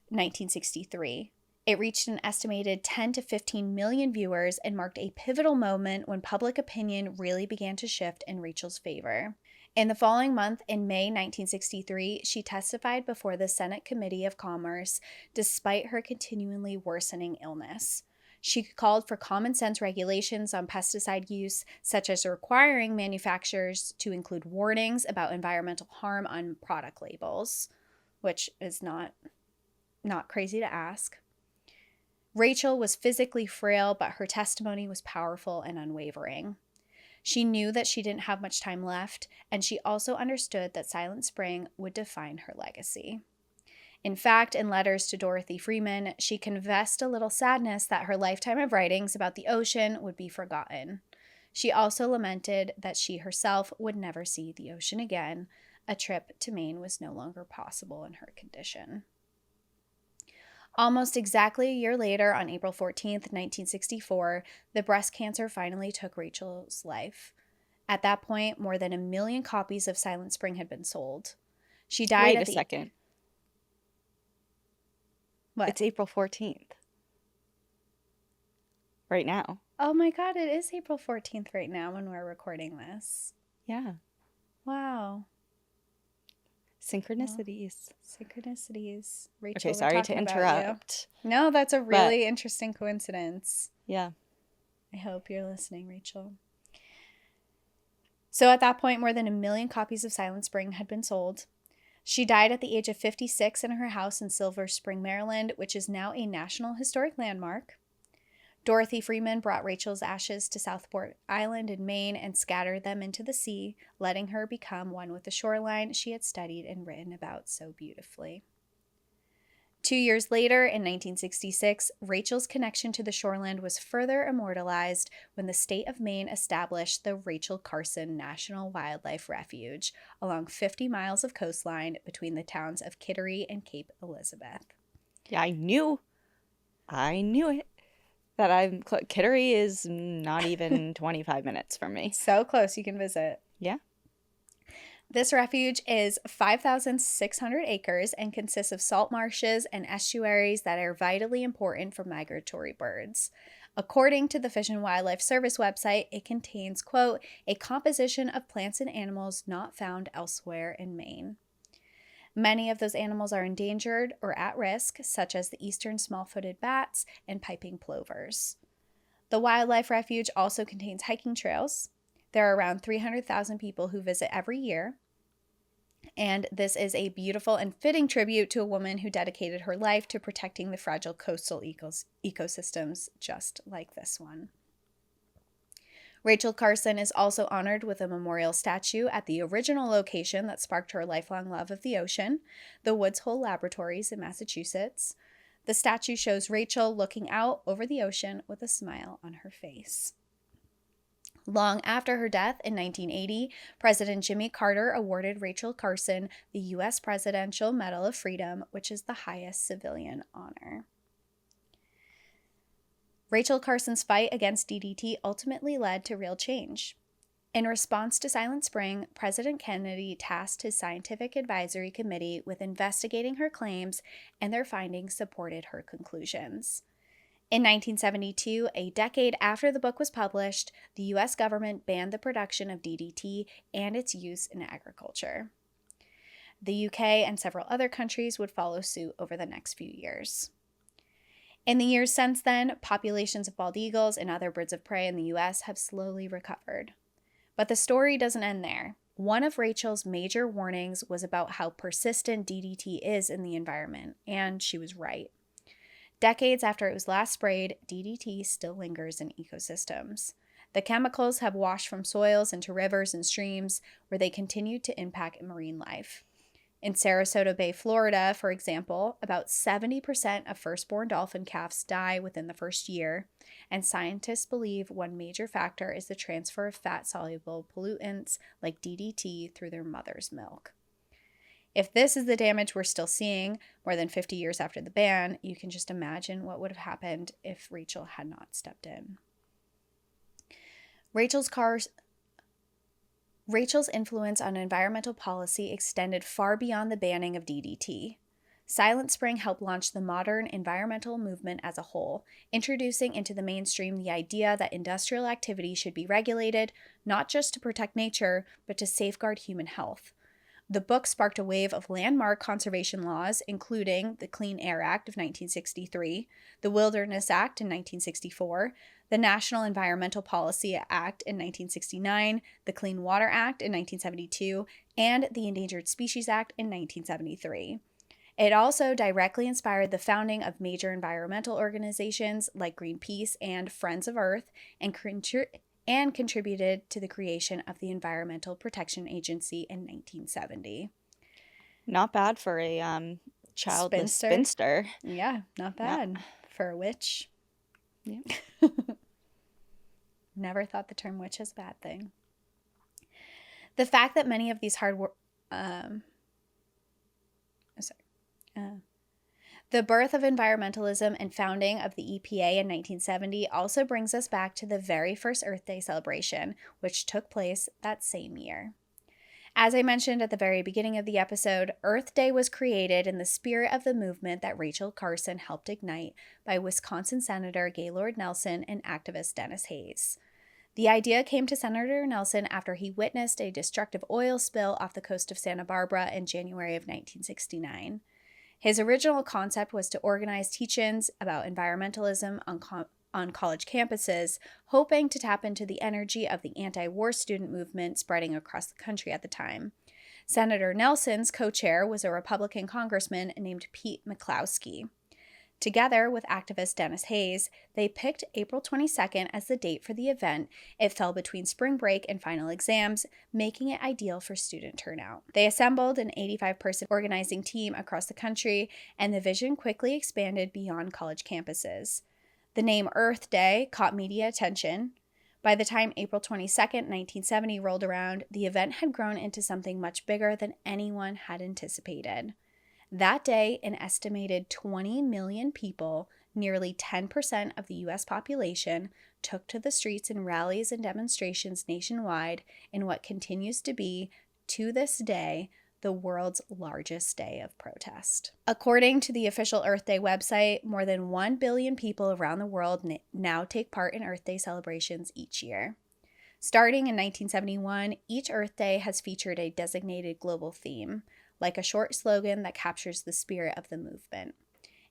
1963. It reached an estimated 10 to 15 million viewers and marked a pivotal moment when public opinion really began to shift in Rachel's favor. In the following month, in May 1963, she testified before the Senate Committee of Commerce despite her continually worsening illness. She called for common sense regulations on pesticide use, such as requiring manufacturers to include warnings about environmental harm on product labels, which is not crazy to ask. Rachel was physically frail, but her testimony was powerful and unwavering. She knew that she didn't have much time left, and she also understood that Silent Spring would define her legacy. In fact, in letters to Dorothy Freeman, she confessed a little sadness that her lifetime of writings about the ocean would be forgotten. She also lamented that she herself would never see the ocean again. A trip to Maine was no longer possible in her condition. Almost exactly a year later, on April 14th, 1964, the breast cancer finally took Rachel's life. At that point, more than 1 million copies of Silent Spring had been sold. She died Wait a second. What? It's April 14th. Right now. Oh my God, it is April 14th right now when we're recording this. Yeah. Wow. Synchronicities. Synchronicities. Rachel, okay, sorry to interrupt. No, that's a really interesting coincidence. Yeah. I hope you're listening, Rachel. So at that point, more than 1 million copies of Silent Spring had been sold. She died at the age of 56 in her house in Silver Spring, Maryland, which is now a National Historic Landmark. Dorothy Freeman brought Rachel's ashes to Southport Island in Maine and scattered them into the sea, letting her become one with the shoreline she had studied and written about so beautifully. 2 years later, in 1966, Rachel's connection to the shoreland was further immortalized when the state of Maine established the Rachel Carson National Wildlife Refuge along 50 miles of coastline between the towns of Kittery and Cape Elizabeth. Yeah, I knew it. Kittery is not even 25 minutes from me. So close, you can visit. Yeah. This refuge is 5,600 acres and consists of salt marshes and estuaries that are vitally important for migratory birds. According to the Fish and Wildlife Service website, it contains, quote, a composition of plants and animals not found elsewhere in Maine. Many of those animals are endangered or at risk, such as the eastern small-footed bats and piping plovers. The wildlife refuge also contains hiking trails. There are around 300,000 people who visit every year, and this is a beautiful and fitting tribute to a woman who dedicated her life to protecting the fragile coastal ecosystems just like this one. Rachel Carson is also honored with a memorial statue at the original location that sparked her lifelong love of the ocean, the Woods Hole Laboratories in Massachusetts. The statue shows Rachel looking out over the ocean with a smile on her face. Long after her death in 1980, President Jimmy Carter awarded Rachel Carson the U.S. Presidential Medal of Freedom, which is the highest civilian honor. Rachel Carson's fight against DDT ultimately led to real change. In response to Silent Spring, President Kennedy tasked his Scientific Advisory Committee with investigating her claims, and their findings supported her conclusions. In 1972, a decade after the book was published, the U.S. government banned the production of DDT and its use in agriculture. The UK and several other countries would follow suit over the next few years. In the years since then, populations of bald eagles and other birds of prey in the U.S. have slowly recovered. But the story doesn't end there. One of Rachel's major warnings was about how persistent DDT is in the environment, and she was right. Decades after it was last sprayed, DDT still lingers in ecosystems. The chemicals have washed from soils into rivers and streams, where they continue to impact marine life. In Sarasota Bay, Florida, for example, about 70% of firstborn dolphin calves die within the first year, and scientists believe one major factor is the transfer of fat-soluble pollutants like DDT through their mother's milk. If this is the damage we're still seeing more than 50 years after the ban, you can just imagine what would have happened if Rachel had not stepped in. Rachel's influence on environmental policy extended far beyond the banning of DDT. Silent Spring helped launch the modern environmental movement as a whole, introducing into the mainstream the idea that industrial activity should be regulated, not just to protect nature, but to safeguard human health. The book sparked a wave of landmark conservation laws, including the Clean Air Act of 1963, the Wilderness Act in 1964, the National Environmental Policy Act in 1969, the Clean Water Act in 1972, and the Endangered Species Act in 1973. It also directly inspired the founding of major environmental organizations like Greenpeace and Friends of Earth, and contributed to the creation of the Environmental Protection Agency in 1970. Not bad for a childless spinster. Yeah, not bad. Yeah. For a witch. Yeah. Never thought the term witch was a bad thing. The fact that many of these the birth of environmentalism and founding of the EPA in 1970 also brings us back to the very first Earth Day celebration, which took place that same year. As I mentioned at the very beginning of the episode, Earth Day was created in the spirit of the movement that Rachel Carson helped ignite by Wisconsin Senator Gaylord Nelson and activist Dennis Hayes. The idea came to Senator Nelson after he witnessed a destructive oil spill off the coast of Santa Barbara in January of 1969. His original concept was to organize teach-ins about environmentalism on college campuses, hoping to tap into the energy of the anti-war student movement spreading across the country at the time. Senator Nelson's co-chair was a Republican congressman named Pete McCloskey. Together with activist Dennis Hayes, they picked April 22nd as the date for the event. It fell between spring break and final exams, making it ideal for student turnout. They assembled an 85-person organizing team across the country, and the vision quickly expanded beyond college campuses. The name Earth Day caught media attention. By the time April 22nd, 1970 rolled around, the event had grown into something much bigger than anyone had anticipated. That day, an estimated 20 million people, nearly 10% of the U.S. population, took to the streets in rallies and demonstrations nationwide in what continues to be, to this day, the world's largest day of protest. According to the official Earth Day website, more than 1 billion people around the world now take part in Earth Day celebrations each year. Starting in 1971, each Earth Day has featured a designated global theme, like a short slogan that captures the spirit of the movement.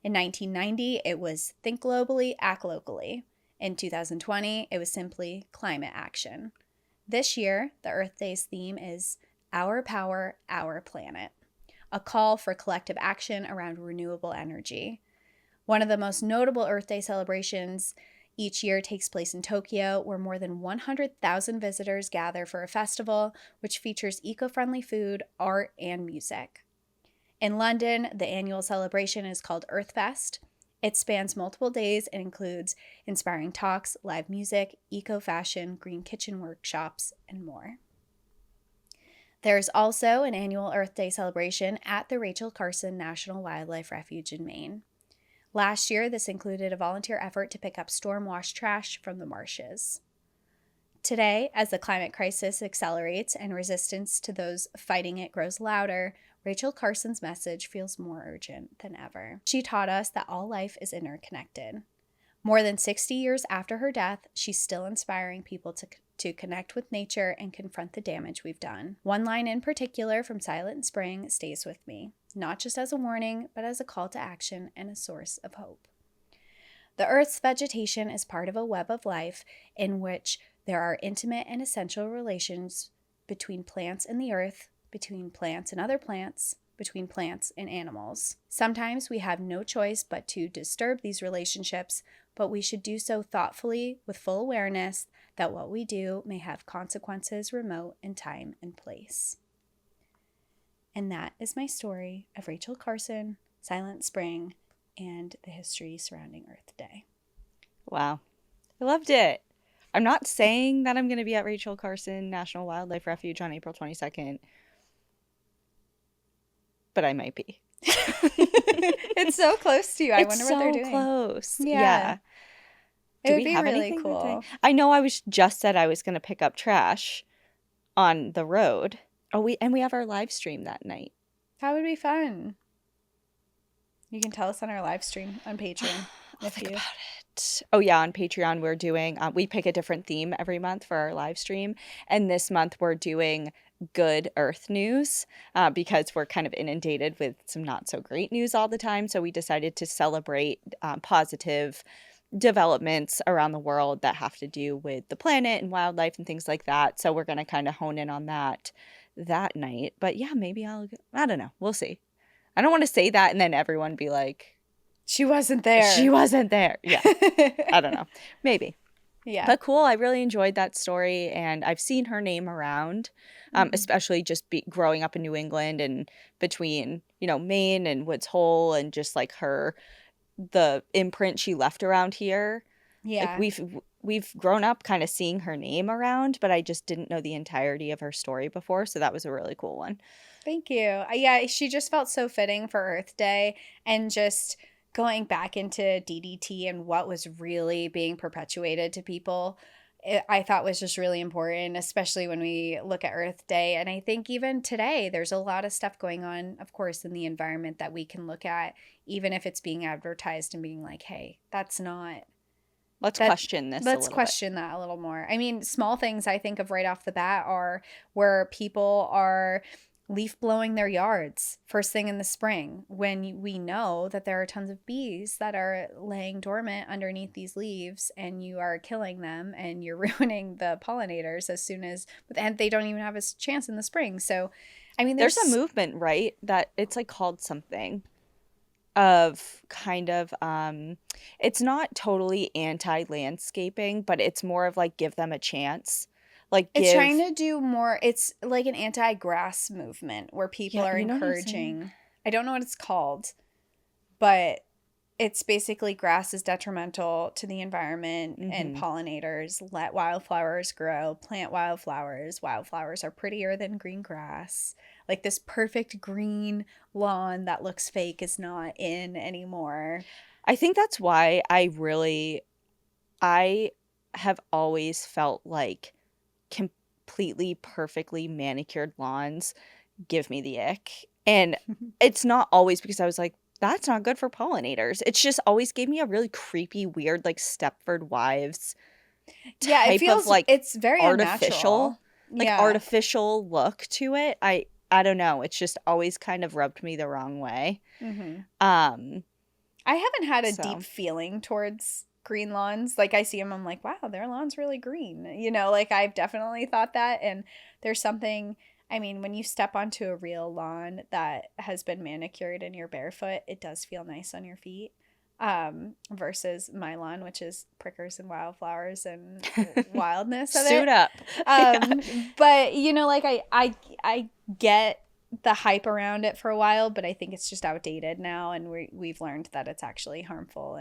In 1990, it was Think Globally, Act Locally. In 2020, it was simply Climate Action. This year, the Earth Day's theme is Our Power, Our Planet, a call for collective action around renewable energy. One of the most notable Earth Day celebrations each year takes place in Tokyo, where more than 100,000 visitors gather for a festival which features eco-friendly food, art, and music. In London, the annual celebration is called Earthfest. It spans multiple days and includes inspiring talks, live music, eco-fashion, green kitchen workshops, and more. There's also an annual Earth Day celebration at the Rachel Carson National Wildlife Refuge in Maine. Last year, this included a volunteer effort to pick up storm-washed trash from the marshes. Today, as the climate crisis accelerates and resistance to those fighting it grows louder, Rachel Carson's message feels more urgent than ever. She taught us that all life is interconnected. More than 60 years after her death, she's still inspiring people to connect with nature and confront the damage we've done. One line in particular from Silent Spring stays with me, not just as a warning, but as a call to action and a source of hope. The Earth's vegetation is part of a web of life in which there are intimate and essential relations between plants and the earth, between plants and other plants, between plants and animals. Sometimes we have no choice but to disturb these relationships, but we should do so thoughtfully with full awareness that what we do may have consequences remote in time and place. And that is my story of Rachel Carson, Silent Spring, and the history surrounding Earth Day. Wow. I loved it. I'm not saying that I'm going to be at Rachel Carson National Wildlife Refuge on April 22nd, but I might be. It's so close to you. I wonder what they're doing. It's so close. Yeah. Do It we would be have really anything cool. that day? I know I was just said I was going to pick up trash on the road. Oh, we have our live stream that night. That would be fun. You can tell us on our live stream on Patreon. I'll think about it. Oh yeah, on Patreon we're doing, we pick a different theme every month for our live stream. And this month we're doing good Earth news because we're kind of inundated with some not so great news all the time. So we decided to celebrate positive developments around the world that have to do with the planet and wildlife and things like that. So we're going to kind of hone in on that night. But yeah, maybe I don't know. We'll see. I don't want to say that and then everyone be like, she wasn't there. She wasn't there. Yeah. I don't know. Maybe. Yeah. But cool. I really enjoyed that story. And I've seen her name around, especially just growing up in New England and between, Maine and Woods Hole and just like the imprint she left around here. Yeah. Like we've grown up kind of seeing her name around, but I just didn't know the entirety of her story before. So that was a really cool one. Thank you. Yeah, she just felt so fitting for Earth Day, and just going back into DDT and what was really being perpetuated to people, I thought was just really important, especially when we look at Earth Day. And I think even today, there's a lot of stuff going on, of course, in the environment that we can look at, even if it's being advertised and being like, hey, that's not... Let's question this. Let's question that a little more. I mean, small things I think of right off the bat are where people are leaf blowing their yards first thing in the spring, when we know that there are tons of bees that are laying dormant underneath these leaves, and you are killing them and you're ruining the pollinators and they don't even have a chance in the spring. So, I mean, there's a movement, right? That it's like called something of kind of it's not totally anti-landscaping, but it's more of like give them a chance. Like it's trying to do more. It's like an anti-grass movement where people are encouraging. I don't know what it's called, but it's basically grass is detrimental to the environment and pollinators. Let wildflowers grow. Plant wildflowers. Wildflowers are prettier than green grass. Like this perfect green lawn that looks fake is not in anymore. I think that's why I have always felt like completely perfectly manicured lawns give me the ick. And it's not always because I was like, that's not good for pollinators. It's just always gave me a really creepy, weird, like Stepford Wives type it feels of like it's very artificial, unnatural. Artificial look to it. I don't know. It's just always kind of rubbed me the wrong way. I haven't had a deep feeling towards green lawns. Like I see them, I'm like, wow, their lawn's really green. Like I've definitely thought that. And there's something, I mean, when you step onto a real lawn that has been manicured and you're barefoot, it does feel nice on your feet. Versus my lawn, which is prickers and wildflowers and wildness of Suit up. But like I get the hype around it for a while, but I think it's just outdated now, and we've learned that it's actually harmful.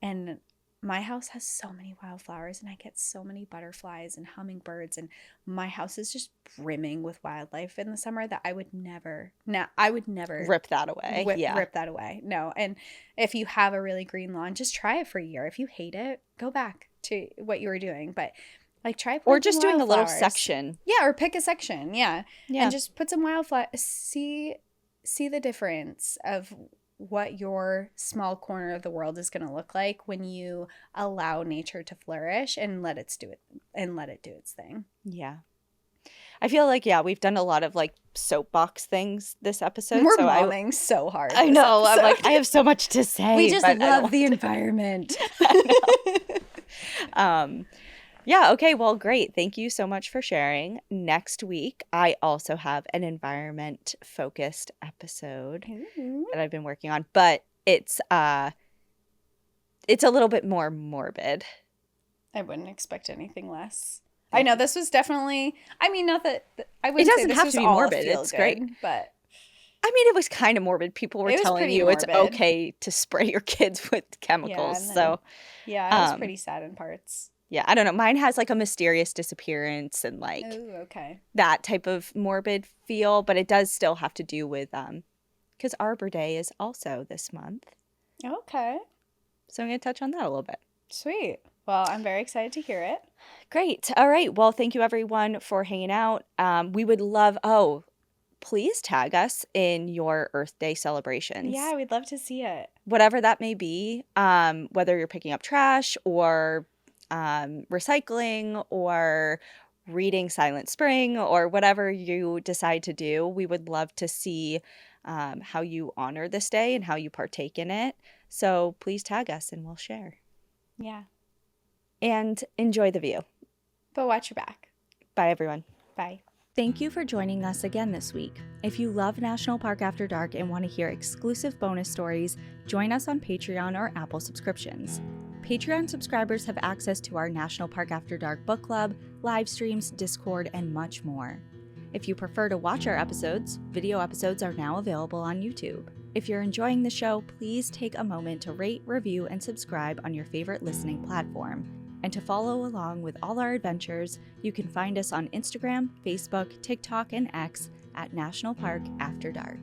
And my house has so many wildflowers, and I get so many butterflies and hummingbirds, and my house is just brimming with wildlife in the summer that I would never rip that away. Rip that away. No. And if you have a really green lawn, just try it for a year. If you hate it, go back to what you were doing. But like try planting or just doing a little wildflowers. Section. Yeah, or pick a section. Yeah. And just put some wildflowers. See the difference of what your small corner of the world is going to look like when you allow nature to flourish and let it do its thing. Yeah. I feel like, we've done a lot of like soapbox things this episode. We're momming so hard. I know. I'm like, I have so much to say. We just love the environment. I know. Yeah, okay, well, great. Thank you so much for sharing. Next week, I also have an environment-focused episode Ooh. that I've been working on, but it's a little bit more morbid. I wouldn't expect anything less. I know this was definitely, I mean, not that, I It wouldn't say doesn't this have was to be all morbid. feel It's good, great. but I mean, it was kind of morbid. People were it was telling pretty you it's morbid. okay to spray your kids with Yeah, chemicals. and then, So, yeah, it was pretty sad in parts. yeah, I don't know. Mine has like a mysterious disappearance and like Oh, okay. that type of morbid feel, but it does still have to do with because Arbor Day is also this month. Okay. So I'm going to touch on that a little bit. Sweet. Well, I'm very excited to hear it. Great. All right. Well, thank you everyone for hanging out. We would love, please tag us in your Earth Day celebrations. Yeah, we'd love to see it. Whatever that may be, whether you're picking up trash or recycling or reading Silent Spring or whatever you decide to do, we would love to see how you honor this day and how you partake in it. So please tag us and we'll share. Yeah. And enjoy the view. But watch your back. Bye, everyone. Bye. Thank you for joining us again this week. If you love National Park After Dark and want to hear exclusive bonus stories, join us on Patreon or Apple subscriptions. Patreon subscribers have access to our National Park After Dark book club, live streams, Discord, and much more. If you prefer to watch our episodes, video episodes are now available on YouTube. If you're enjoying the show, please take a moment to rate, review, and subscribe on your favorite listening platform. And to follow along with all our adventures, you can find us on Instagram, Facebook, TikTok, and X at National Park After Dark.